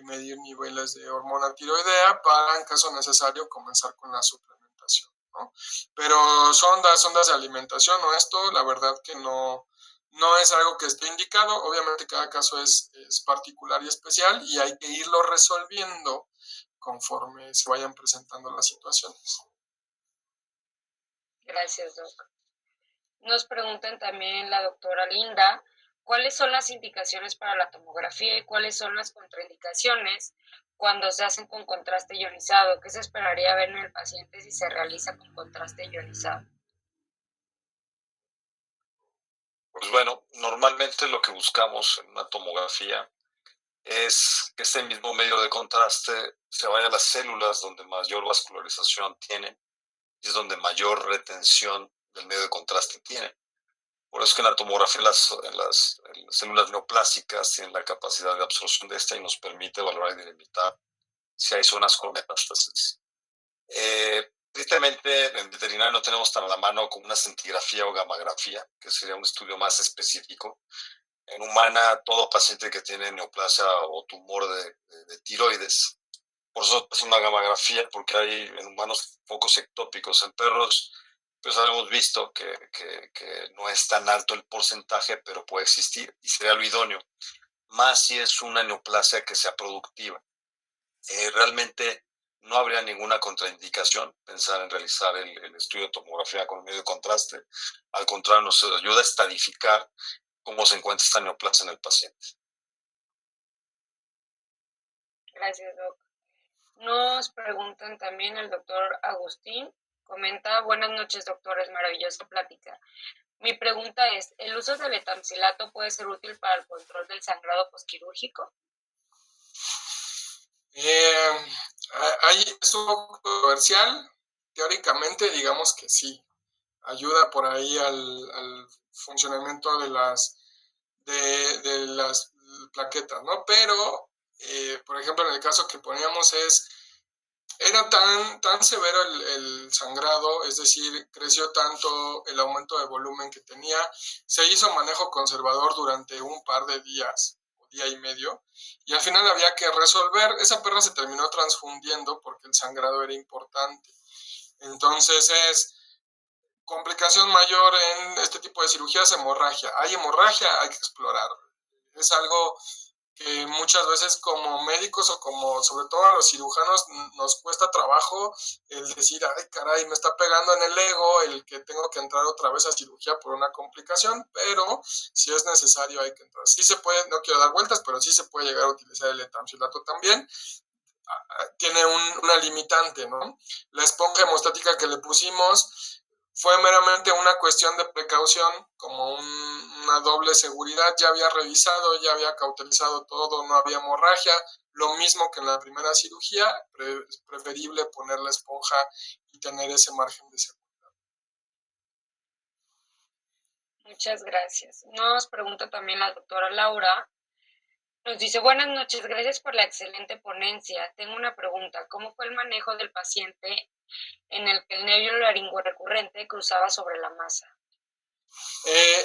medir niveles de hormona tiroidea para, en caso necesario, comenzar con la suplementación, ¿no? Pero sondas de alimentación o esto, la verdad que no es algo que esté indicado. Obviamente cada caso es particular y especial y hay que irlo resolviendo conforme se vayan presentando las situaciones. Gracias, Doc. Nos preguntan también la doctora Linda, ¿cuáles son las indicaciones para la tomografía y cuáles son las contraindicaciones cuando se hacen con contraste ionizado? ¿Qué se esperaría ver en el paciente si se realiza con contraste ionizado? Pues bueno, normalmente lo que buscamos en una tomografía es que este mismo medio de contraste se vaya a las células donde mayor vascularización tienen y es donde mayor retención del medio de contraste tiene. Por eso es que en la tomografía las células neoplásicas tienen la capacidad de absorción de esta y nos permite valorar y delimitar si hay zonas con metástasis. Tristemente, en veterinaria no tenemos tan a la mano como una centigrafía o gammagrafía, que sería un estudio más específico. En humana, todo paciente que tiene neoplasia o tumor de tiroides, por eso es una gammagrafía, porque hay en humanos focos ectópicos. En perros, pues hemos visto que no es tan alto el porcentaje, pero puede existir y sería lo idóneo, más si es una neoplasia que sea productiva. Realmente no habría ninguna contraindicación pensar en realizar el estudio de tomografía con medio de contraste. Al contrario, nos ayuda a estadificar cómo se encuentra esta neoplasia en el paciente. Gracias, Doc. Nos preguntan también el doctor Agustín, comenta, buenas noches, doctores, maravillosa plática. Mi pregunta es, ¿el uso del etamcilato puede ser útil para el control del sangrado posquirúrgico? Es un poco controversial. Teóricamente, digamos que sí. Ayuda por ahí al funcionamiento de las plaquetas, ¿no? Pero, por ejemplo, en el caso que poníamos era tan severo el sangrado, es decir, creció tanto el aumento de volumen que tenía, se hizo manejo conservador durante un par de días, día y medio, y al final había que resolver. Esa perra se terminó transfundiendo porque el sangrado era importante. Entonces complicación mayor en este tipo de cirugías, hemorragia. Hay hemorragia, hay que explorar. Es algo que muchas veces como médicos o como sobre todo a los cirujanos nos cuesta trabajo el decir, ay caray, me está pegando en el ego el que tengo que entrar otra vez a cirugía por una complicación, pero si es necesario hay que entrar. Sí se puede, no quiero dar vueltas, pero sí se puede llegar a utilizar el etamcilato también. Tiene una limitante, ¿no? La esponja hemostática que le pusimos fue meramente una cuestión de precaución, como una doble seguridad. Ya había revisado, ya había cauterizado todo, no había hemorragia. Lo mismo que en la primera cirugía, preferible poner la esponja y tener ese margen de seguridad. Muchas gracias. Nos pregunta también la doctora Laura. Nos dice, buenas noches, gracias por la excelente ponencia. Tengo una pregunta. ¿Cómo fue el manejo del paciente en el que el nervio laringo recurrente cruzaba sobre la masa?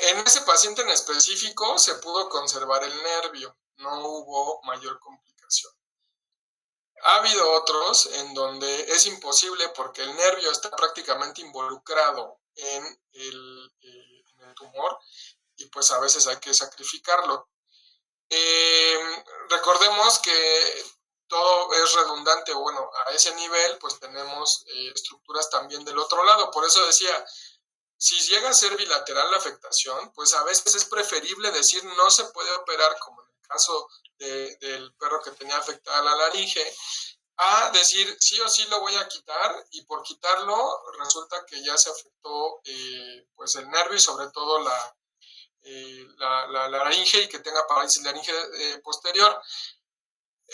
En ese paciente en específico se pudo conservar el nervio, no hubo mayor complicación. Ha habido otros en donde es imposible porque el nervio está prácticamente involucrado en el tumor y pues a veces hay que sacrificarlo. Recordemos que todo es redundante, bueno, a ese nivel pues tenemos estructuras también del otro lado, por eso decía, si llega a ser bilateral la afectación, pues a veces es preferible decir no se puede operar, como en el caso del perro que tenía afectada la laringe, a decir sí o sí lo voy a quitar, y por quitarlo resulta que ya se afectó pues el nervio y sobre todo la laringe, y que tenga parálisis laringe posterior.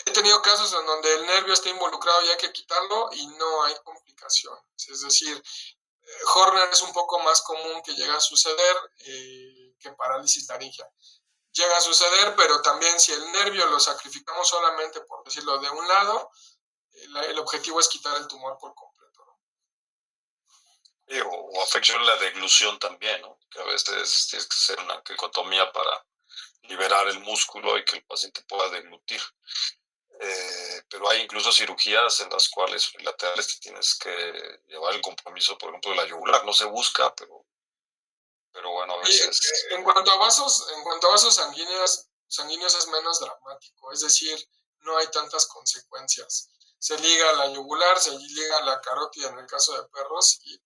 He tenido casos en donde el nervio está involucrado y hay que quitarlo y no hay complicaciones. Es decir, Horner es un poco más común que llega a suceder que parálisis laringea. Llega a suceder, pero también si el nervio lo sacrificamos solamente, por decirlo, de un lado, el objetivo es quitar el tumor por completo, ¿no? O afección en la deglución también, ¿no? Que a veces tienes que hacer una cricotomía para liberar el músculo y que el paciente pueda deglutir. Pero hay incluso cirugías en las cuales bilaterales te tienes que llevar el compromiso, por ejemplo, de la yugular. No se busca, pero bueno, a veces. En cuanto a vasos sanguíneos es menos dramático, es decir, no hay tantas consecuencias. se liga a la yugular, se liga a la carótida en el caso de perros y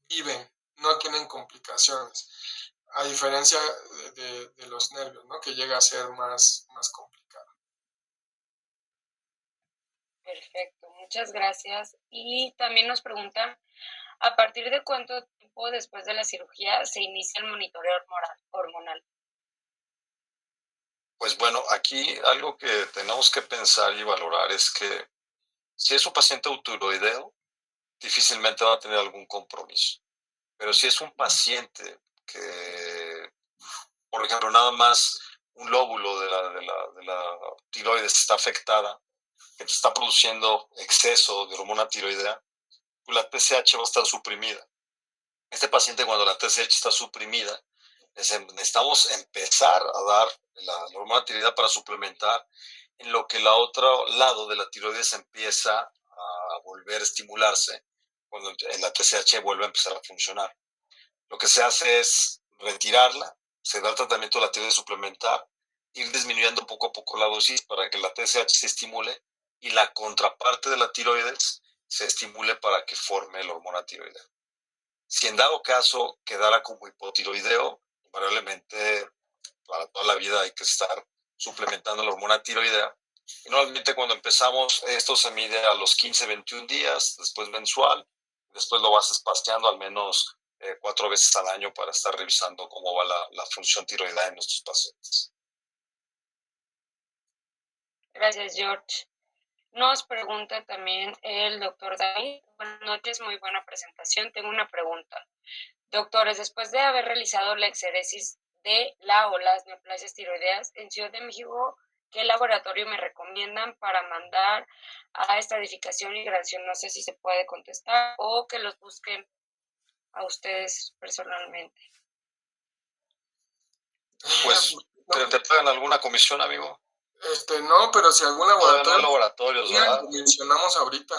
viven, no tienen complicaciones, a diferencia de los nervios, ¿no? Que llega a ser más complicado. Perfecto, muchas gracias. Y también nos preguntan, ¿a partir de cuánto tiempo después de la cirugía se inicia el monitoreo hormonal? Pues bueno, aquí algo que tenemos que pensar y valorar es que si es un paciente autotiroideo, difícilmente va a tener algún compromiso. Pero si es un paciente que, por ejemplo, nada más un lóbulo de la tiroides está afectada, que está produciendo exceso de hormona tiroidea, pues la TSH va a estar suprimida. Este paciente, cuando la TSH está suprimida, necesitamos empezar a dar la hormona tiroidea para suplementar en lo que el otro lado de la tiroides empieza a volver a estimularse, cuando la TSH vuelve a empezar a funcionar. Lo que se hace es retirarla, se da el tratamiento de la tiroides suplementar, ir disminuyendo poco a poco la dosis para que la TSH se estimule y la contraparte de la tiroides se estimule para que forme la hormona tiroidea. Si en dado caso quedara como hipotiroideo, probablemente para toda la vida hay que estar suplementando la hormona tiroidea. Y normalmente cuando empezamos, esto se mide a los 15, 21 días, después mensual, después lo vas espaciando al menos 4 veces al año para estar revisando cómo va la función tiroidea en nuestros pacientes. Gracias, George. Nos pregunta también el doctor David. Buenas noches, muy buena presentación. Tengo una pregunta. Doctores, después de haber realizado la exéresis de la o las neoplasias tiroideas en Ciudad de México, ¿qué laboratorio me recomiendan para mandar a estadificación y gradación? No sé si se puede contestar o que los busquen a ustedes personalmente. Pues, ¿te pagan alguna comisión, amigo? No, pero si algún laboratorio... No hay laboratorios, ¿verdad? Lo mencionamos ahorita.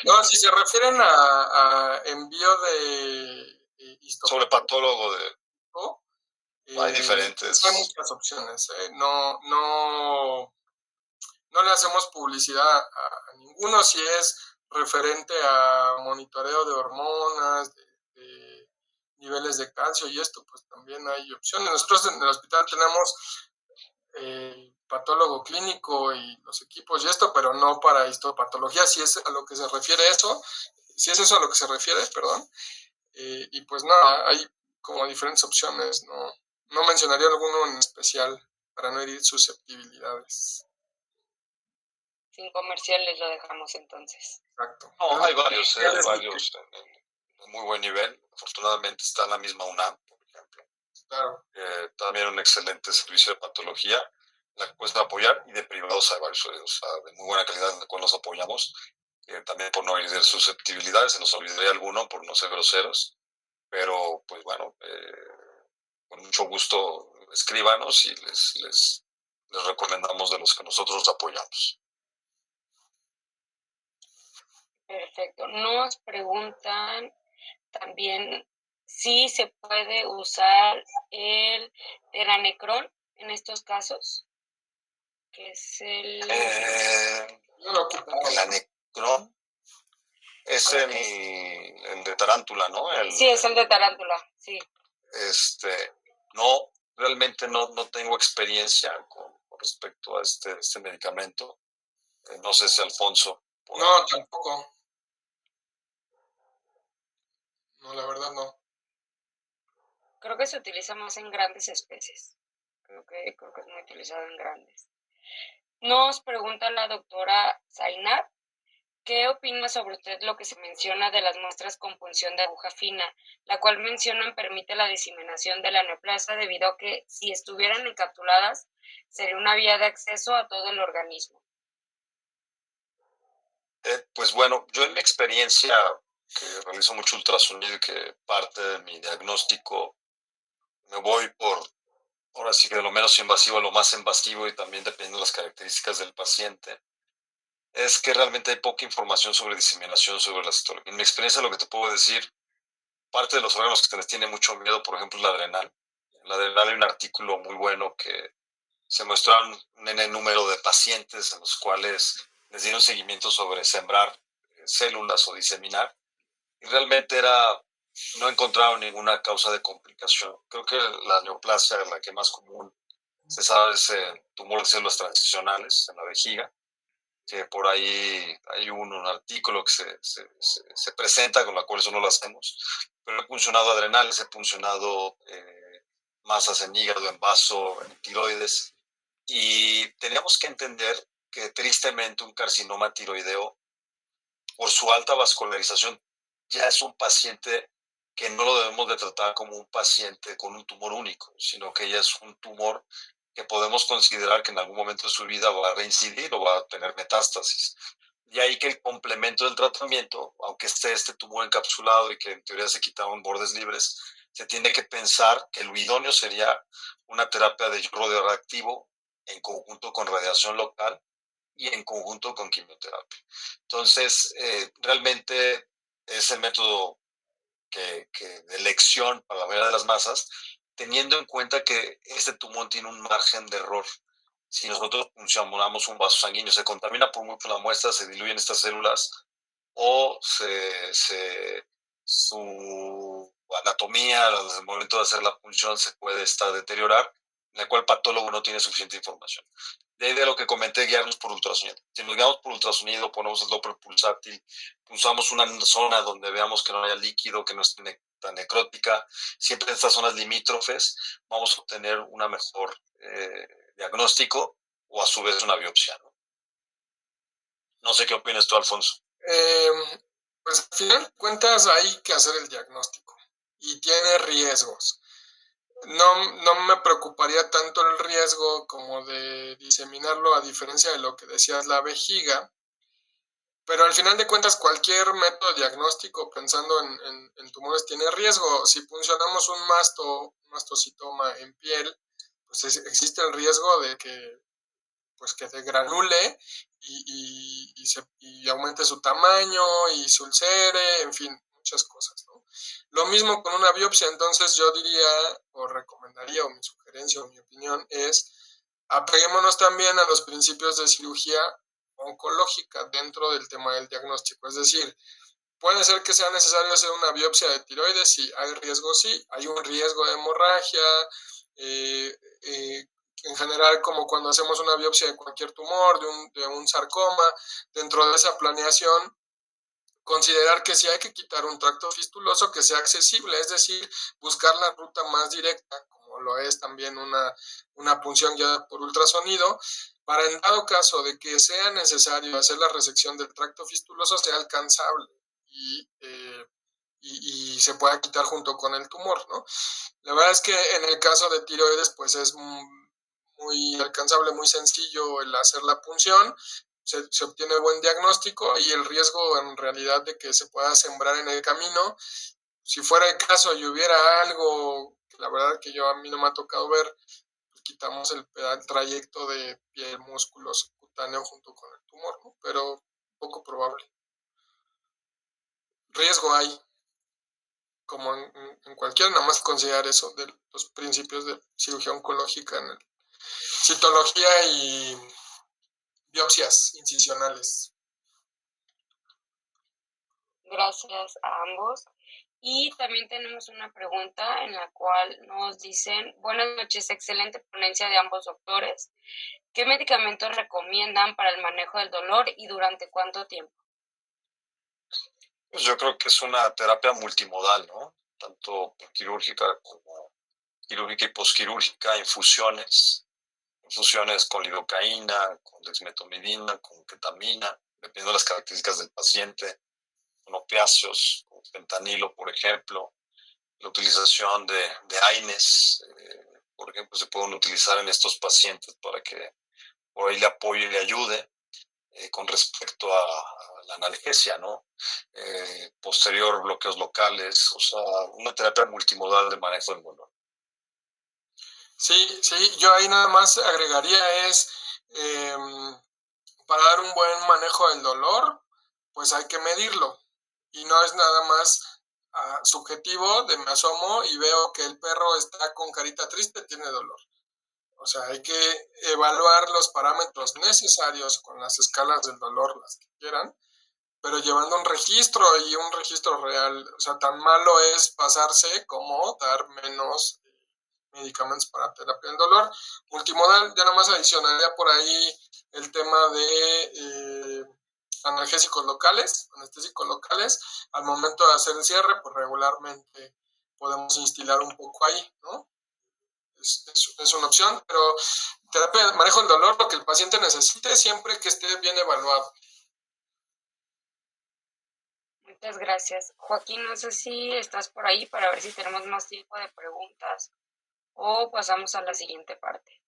No, si se refieren a envío de sobre patólogo de... hay diferentes. Hay muchas opciones. No le hacemos publicidad a ninguno si es referente a monitoreo de hormonas, de niveles de calcio y esto, pues también hay opciones. Nosotros en el hospital tenemos patólogo clínico y los equipos y esto, pero no para histopatología, si es a lo que se refiere eso, si es eso a lo que se refiere, perdón. Y pues nada, hay como diferentes opciones, no mencionaría alguno en especial para no herir susceptibilidades. Sin comerciales lo dejamos entonces. Exacto. No, hay varios en muy buen nivel. Afortunadamente está en la misma UNAM, por ejemplo. Claro. También un excelente servicio de patología, la que cuesta apoyar, y de privados hay varios, o sea, de muy buena calidad en la cual los apoyamos. También por no herir susceptibilidades, se nos olvidaría alguno por no ser groseros, pero pues bueno, con mucho gusto escríbanos y les recomendamos de los que nosotros apoyamos. Perfecto. Nos preguntan también si se puede usar el Teranecron en estos casos, que es el... El Anecron es el de tarántula, ¿no? Sí, es el de tarántula, sí. No, realmente no tengo experiencia con respecto a este medicamento. No sé si Alfonso. No, tampoco. No, la verdad no. Creo que se utiliza más en grandes especies. Creo que es muy utilizado en grandes. Nos pregunta la doctora Zainab, ¿qué opina sobre usted lo que se menciona de las muestras con punción de aguja fina, la cual mencionan permite la diseminación de la neoplasia debido a que si estuvieran encapsuladas sería una vía de acceso a todo el organismo? Pues bueno, yo en mi experiencia, que realizo mucho ultrasonido y que parte de mi diagnóstico me voy por, ahora sí que de lo menos invasivo a lo más invasivo y también dependiendo de las características del paciente, es que realmente hay poca información sobre diseminación, sobre la citología. En mi experiencia lo que te puedo decir, parte de los órganos que se les tiene mucho miedo, por ejemplo, es la adrenal. En la adrenal hay un artículo muy bueno que se mostraron un N número de pacientes en los cuales les dieron seguimiento sobre sembrar células o diseminar, y realmente no encontraron ninguna causa de complicación. Creo que la neoplasia, la que más común se sabe, es el tumor de células transicionales en la vejiga, que por ahí hay un artículo que se presenta con la cual eso no lo hacemos, pero he funcionado adrenales, he funcionado masas en hígado, en vaso, en tiroides, y tenemos que entender que tristemente un carcinoma tiroideo, por su alta vascularización, ya es un paciente que no lo debemos de tratar como un paciente con un tumor único, sino que ya es un tumor que podemos considerar que en algún momento de su vida va a reincidir o va a tener metástasis. Y ahí que el complemento del tratamiento, aunque esté este tumor encapsulado y que en teoría se quitaron bordes libres, se tiene que pensar que lo idóneo sería una terapia de iodo radioactivo en conjunto con radiación local y en conjunto con quimioterapia. Entonces, realmente es el método de elección para la mayoría de las masas, teniendo en cuenta que este tumor tiene un margen de error. Si nosotros funcionamos un vaso sanguíneo, se contamina por mucho la muestra, se diluyen estas células o su anatomía al momento de hacer la punción se puede estar deteriorar, en la cual el patólogo no tiene suficiente información. De ahí de lo que comenté, guiarnos por ultrasonido. Si nos guiamos por ultrasonido, ponemos el Doppler pulsátil, pulsamos una zona donde veamos que no haya líquido, que no esté tan necrótica, siempre en estas zonas limítrofes vamos a obtener una mejor diagnóstico o a su vez una biopsia, ¿no? No sé qué opinas tú, Alfonso. Pues al final de cuentas hay que hacer el diagnóstico y tiene riesgos. No me preocuparía tanto el riesgo como de diseminarlo, a diferencia de lo que decías, la vejiga, pero al final de cuentas cualquier método diagnóstico pensando en tumores tiene riesgo. Si puncionamos un mastocitoma en piel, pues existe el riesgo de que se granule y aumente su tamaño y se ulcere, en fin, muchas cosas, ¿no? Lo mismo con una biopsia. Entonces yo diría o recomendaría, o mi sugerencia o mi opinión es, apeguémonos también a los principios de cirugía oncológica dentro del tema del diagnóstico. Es decir, puede ser que sea necesario hacer una biopsia de tiroides, sí, hay riesgo, sí, hay un riesgo de hemorragia, en general, como cuando hacemos una biopsia de cualquier tumor, de un sarcoma, dentro de esa planeación, considerar que si hay que quitar un tracto fistuloso que sea accesible, es decir, buscar la ruta más directa, como lo es también una punción guiada por ultrasonido, para en dado caso de que sea necesario hacer la resección del tracto fistuloso, sea alcanzable y se pueda quitar junto con el tumor, ¿no? La verdad es que en el caso de tiroides, pues es muy alcanzable, muy sencillo el hacer la punción, se obtiene buen diagnóstico y el riesgo en realidad de que se pueda sembrar en el camino, si fuera el caso y hubiera algo, la verdad que a mí no me ha tocado ver, pues quitamos el trayecto de piel, músculo subcutáneo junto con el tumor, ¿no? Pero poco probable. Riesgo hay, como en cualquier, nada más considerar eso de los principios de cirugía oncológica en el citología y biopsias incisionales. Gracias a ambos. Y también tenemos una pregunta en la cual nos dicen: buenas noches, excelente ponencia de ambos doctores. ¿Qué medicamentos recomiendan para el manejo del dolor y durante cuánto tiempo? Pues yo creo que es una terapia multimodal, ¿no? Tanto quirúrgica como quirúrgica y posquirúrgica, infusiones con lidocaína, con dexmedetomidina, con ketamina, dependiendo de las características del paciente, con opiáceos, con fentanilo, por ejemplo, la utilización de AINES, por ejemplo, se pueden utilizar en estos pacientes para que por ahí le apoye y le ayude con respecto a la analgesia, ¿no? Posterior, bloqueos locales, o sea, una terapia multimodal de manejo del dolor. Sí, yo ahí nada más agregaría para dar un buen manejo del dolor, pues hay que medirlo. Y no es nada más subjetivo de me asomo y veo que el perro está con carita triste, tiene dolor. O sea, hay que evaluar los parámetros necesarios con las escalas del dolor, las que quieran, pero llevando un registro y un registro real. O sea, tan malo es pasarse como dar menos medicamentos para terapia del dolor. Multimodal, ya nada más adicionaría por ahí el tema de analgésicos locales, anestésicos locales. Al momento de hacer el cierre, pues regularmente podemos instilar un poco ahí, ¿no? Es una opción, pero terapia de manejo del dolor, lo que el paciente necesite, siempre que esté bien evaluado. Muchas gracias. Joaquín, no sé si estás por ahí para ver si tenemos más tiempo de preguntas o pasamos a la siguiente parte.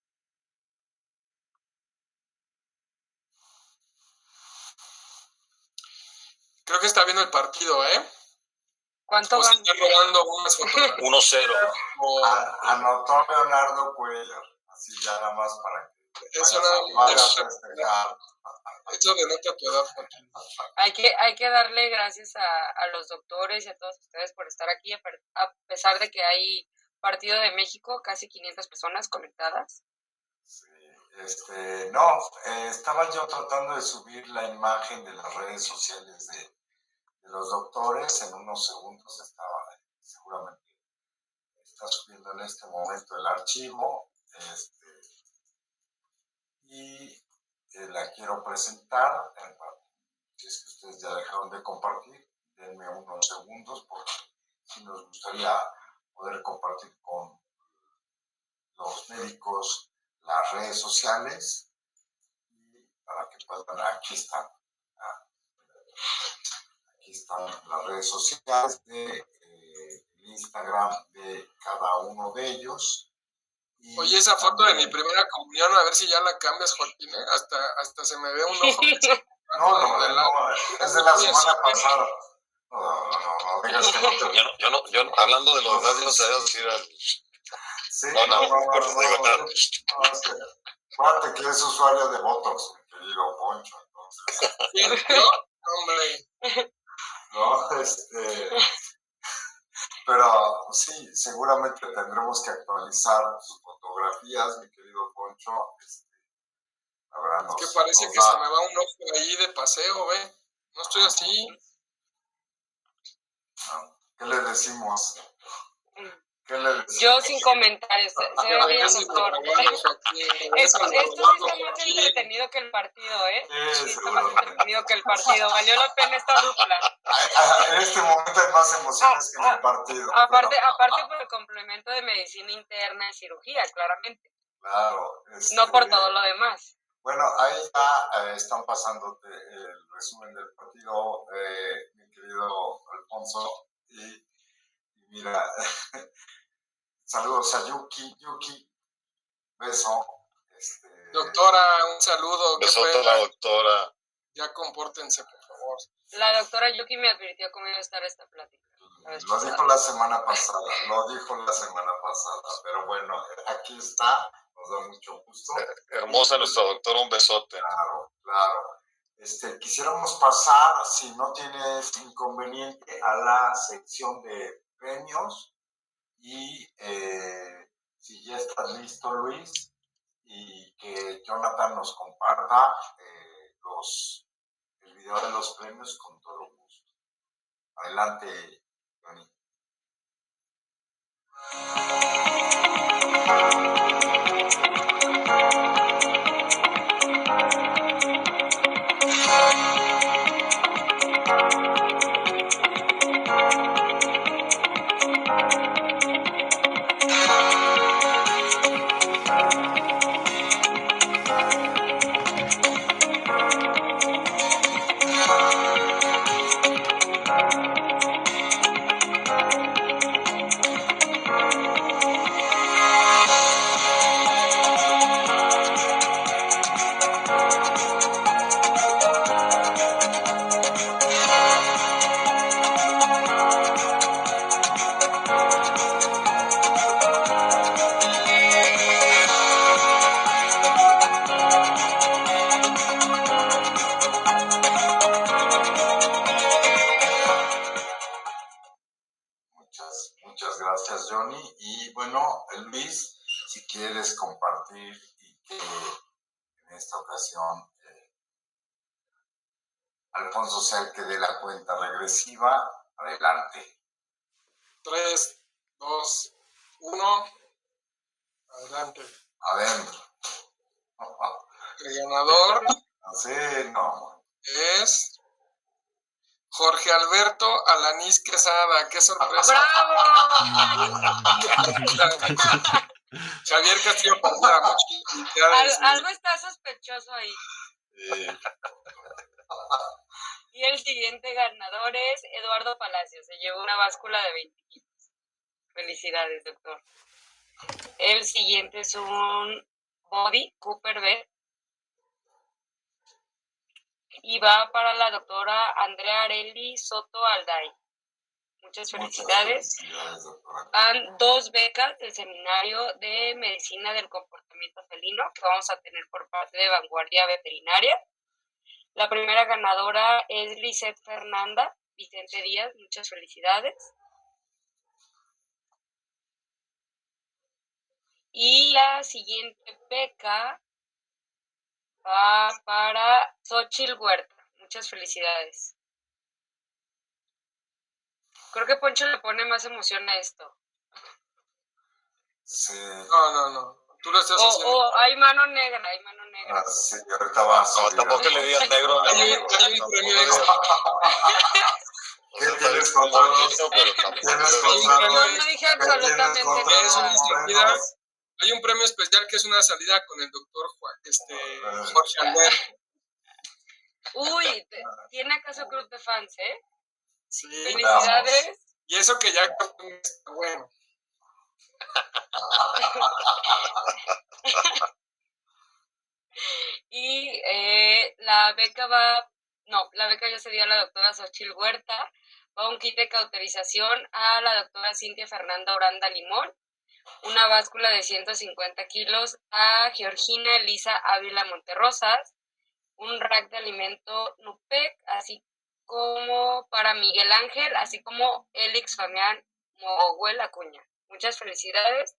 Creo que está viendo el partido, ¿eh? ¿Cuánto O se van? está robando unas fotografías. 1-0. Anotó Leonardo Cuellar, así ya nada más para que Eso vayas a festejar. eso denota tu edad, Joaquín. Hay que darle gracias a los doctores y a todos ustedes por estar aquí, a pesar de que hay partido de México, casi 500 personas conectadas. Sí, no, estaba yo tratando de subir la imagen de las redes sociales de los doctores. En unos segundos estaba, seguramente está subiendo en este momento el archivo, y la quiero presentar. Si es que ustedes ya dejaron de compartir, denme unos segundos porque sí nos gustaría poder compartir con los médicos las redes sociales, y para que puedan, aquí están las redes sociales de Instagram de cada uno de ellos. Oye, esa foto de mi primera comunión, a ver si ya la cambias, Joaquín, ¿eh? Hasta se me ve un ojo. No, es de la semana pasada. No, digas que no te... Yo no, hablando de los radios, se debe decir al... Sí, acuérdate que es usuario de Botox, mi querido Poncho, entonces... ¿Quién? ¿Yo? Hombre. No, pero sí, seguramente tendremos que actualizar sus fotografías, mi querido Poncho. La verdad, es que parece que se me va un ojo ahí de paseo, ¿ve? No estoy así. No. ¿Qué le decimos? Yo sin comentarios, se ve bien, doctor. Esto sí está más entretenido que el partido, ¿eh? Sí, está más entretenido que el partido. Valió la pena esta dupla. En este momento hay más emociones que en el partido. Aparte por el complemento de medicina interna y cirugía, claramente. Claro. No por todo lo demás. Bueno, ahí ya están pasándote el resumen del partido, mi querido Alfonso. Y mira, saludos a Yuki, beso. Doctora, un saludo. Besote a la doctora. Ya compórtense, por favor. La doctora Yuki me advirtió cómo iba a estar esta plática. Lo dijo la semana pasada, pero bueno, aquí está, nos da mucho gusto. Hermosa nuestra doctora, un besote. Claro. Quisiéramos pasar, si no tienes inconveniente, a la sección de premios. Y si ya estás listo, Luis, y que Jonathan nos comparta el video de los premios con todo gusto. Adelante, Johnny. si quieres compartir y que en esta ocasión Alfonso sea el que dé la cuenta regresiva, adelante. 3, 2, 1, adelante. Adentro. El ganador Así, no. es Jorge Alberto Alanís Quesada. ¡Qué sorpresa! ¡Bravo! Javier Castillo Padilla, muchas felicidades. Algo está sospechoso ahí. Y el siguiente ganador es Eduardo Palacios. Se llevó una báscula de 20 kilos. Felicidades, doctor. El siguiente es un Body Cooper B. Y va para la doctora Andrea Areli Soto Alday. Muchas felicidades. Doctora. Van 2 becas del Seminario de Medicina del Comportamiento Felino que vamos a tener por parte de Vanguardia Veterinaria. La primera ganadora es Lisette Fernanda Vicente Díaz. Muchas felicidades. Y la siguiente beca va para Xochitl Huerta. Muchas felicidades. Creo que Poncho le pone más emoción a esto. Sí. No. Tú lo estás haciendo. O hay mano negra, Sí, ahorita va a No, salir. tampoco le digas negro a Hay negro. un premio extra. ¿Qué tienes contra los? No dije absolutamente nada. Hay un premio especial que es una salida con el doctor Jorge Alberto. Uy, ¿tiene acaso club de fans, eh? Sí. Felicidades. Y eso que ya está bueno. Y la beca ya se dio a la doctora Xochitl Huerta. Va un kit de cauterización a la doctora Cintia Fernanda Oranda Limón. Una báscula de 150 kilos a Georgina Elisa Ávila Monterrosas. Un rack de alimento Nupec, así como para Miguel Ángel, así como Elix Famián Moguel Acuña. Muchas felicidades.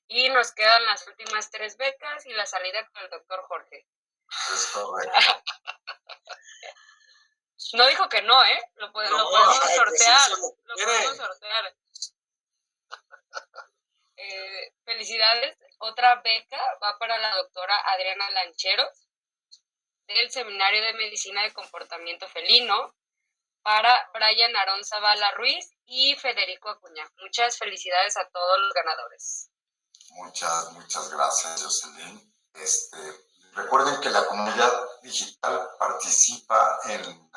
Y nos quedan las últimas 3 becas y la salida con el doctor Jorge. Es correcto. No dijo que no, ¿eh? Lo podemos sortear. Lo podemos sortear. Felicidades. Otra beca va para la doctora Adriana Lancheros del Seminario de Medicina de Comportamiento Felino, para Brian Aarón Zavala Ruiz y Federico Acuña. Muchas felicidades a todos los ganadores. Muchas gracias, Jocelyn. Recuerden que la comunidad digital participa en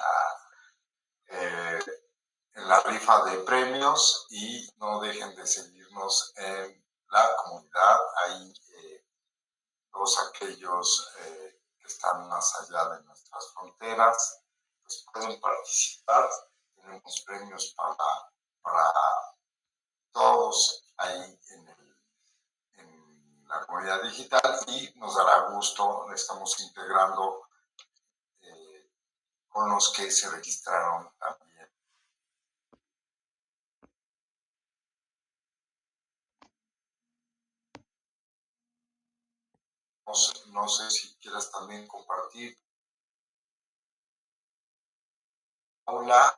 la rifa de premios y no dejen de seguirnos en la comunidad. Ahí todos aquellos que están más allá de nuestras fronteras pues pueden participar. Tenemos premios para todos ahí en la comunidad digital y nos dará gusto, estamos integrando con los que se registraron también. No sé si quieras también compartir. Hola.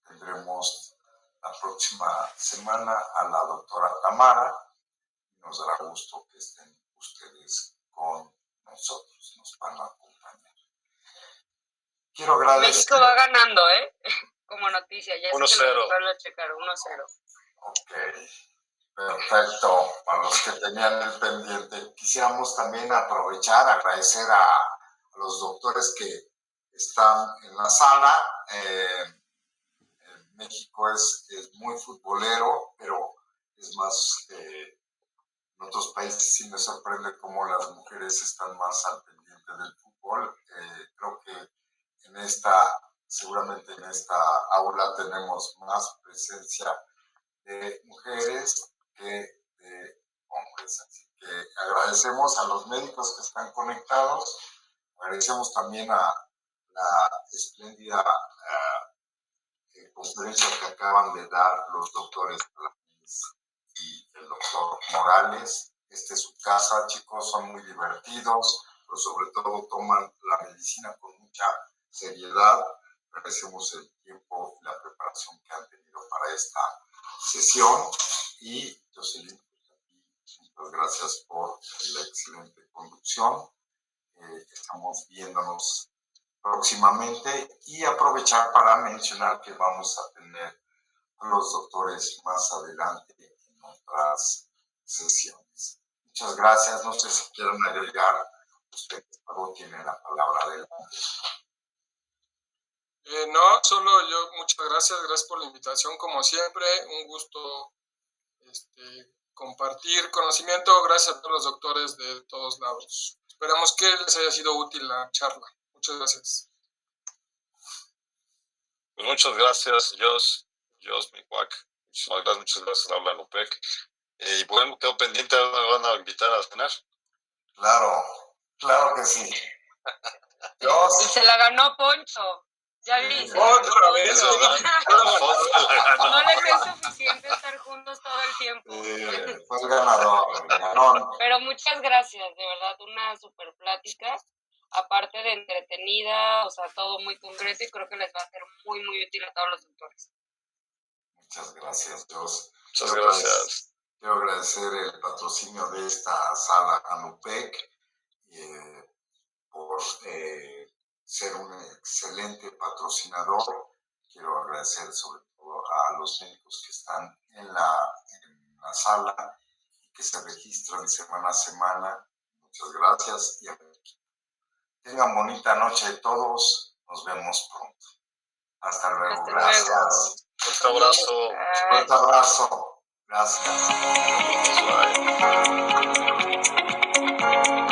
Tendremos la próxima semana a la doctora Tamara. Nos dará gusto que estén ustedes con nosotros, nos van a acompañar. Quiero agradecer. México va ganando, ¿eh? Como noticia, ya 1-0. lo checaron, 1-0. Ok, perfecto. Para los que tenían el pendiente, quisiéramos también aprovechar, agradecer a los doctores que están en la sala. México es muy futbolero, pero es más, en otros países sí me sorprende cómo las mujeres están más al pendiente del fútbol. Creo que seguramente en esta aula tenemos más presencia de mujeres que de hombres. Así que agradecemos a los médicos que están conectados, agradecemos también a la espléndida conferencia que acaban de dar los doctores y el doctor Morales. Esta es su casa, chicos, son muy divertidos, pero sobre todo toman la medicina con mucha seriedad. Agradecemos el tiempo y la preparación que han tenido para esta sesión. Y Jocelyn, muchas gracias por la excelente conducción. Estamos viéndonos próximamente y aprovechar para mencionar que vamos a tener a los doctores más adelante en otras sesiones. Muchas gracias. No sé si quieren agregar. Ustedes luego tienen la palabra adelante. No, solo yo, muchas gracias por la invitación, como siempre, un gusto compartir conocimiento, gracias a todos los doctores de todos lados. Esperamos que les haya sido útil la charla. Muchas gracias. Pues muchas gracias, Jos, Micuac. Muchas gracias, Laura Nupec. Y bueno, quedo pendiente, me van a invitar a cenar. Claro que sí. Y se la ganó Poncho. Ya vi. Otra vez, ¿verdad? No les es suficiente estar juntos todo el tiempo. Fue el ganador. Pero muchas gracias, de verdad, una super plática. Aparte de entretenida, o sea, todo muy concreto y creo que les va a ser muy, muy útil a todos los doctores. Muchas gracias, Jos. Muchas gracias. Quiero agradecer el patrocinio de esta sala Anupec por ser un excelente patrocinador. Quiero agradecer sobre todo a los médicos que están en la sala y que se registran semana a semana. Muchas gracias y tengan bonita noche todos. Nos vemos pronto. Hasta luego. Hasta Gracias. Fuerte abrazo. Fuerte abrazo. Gracias. Bye.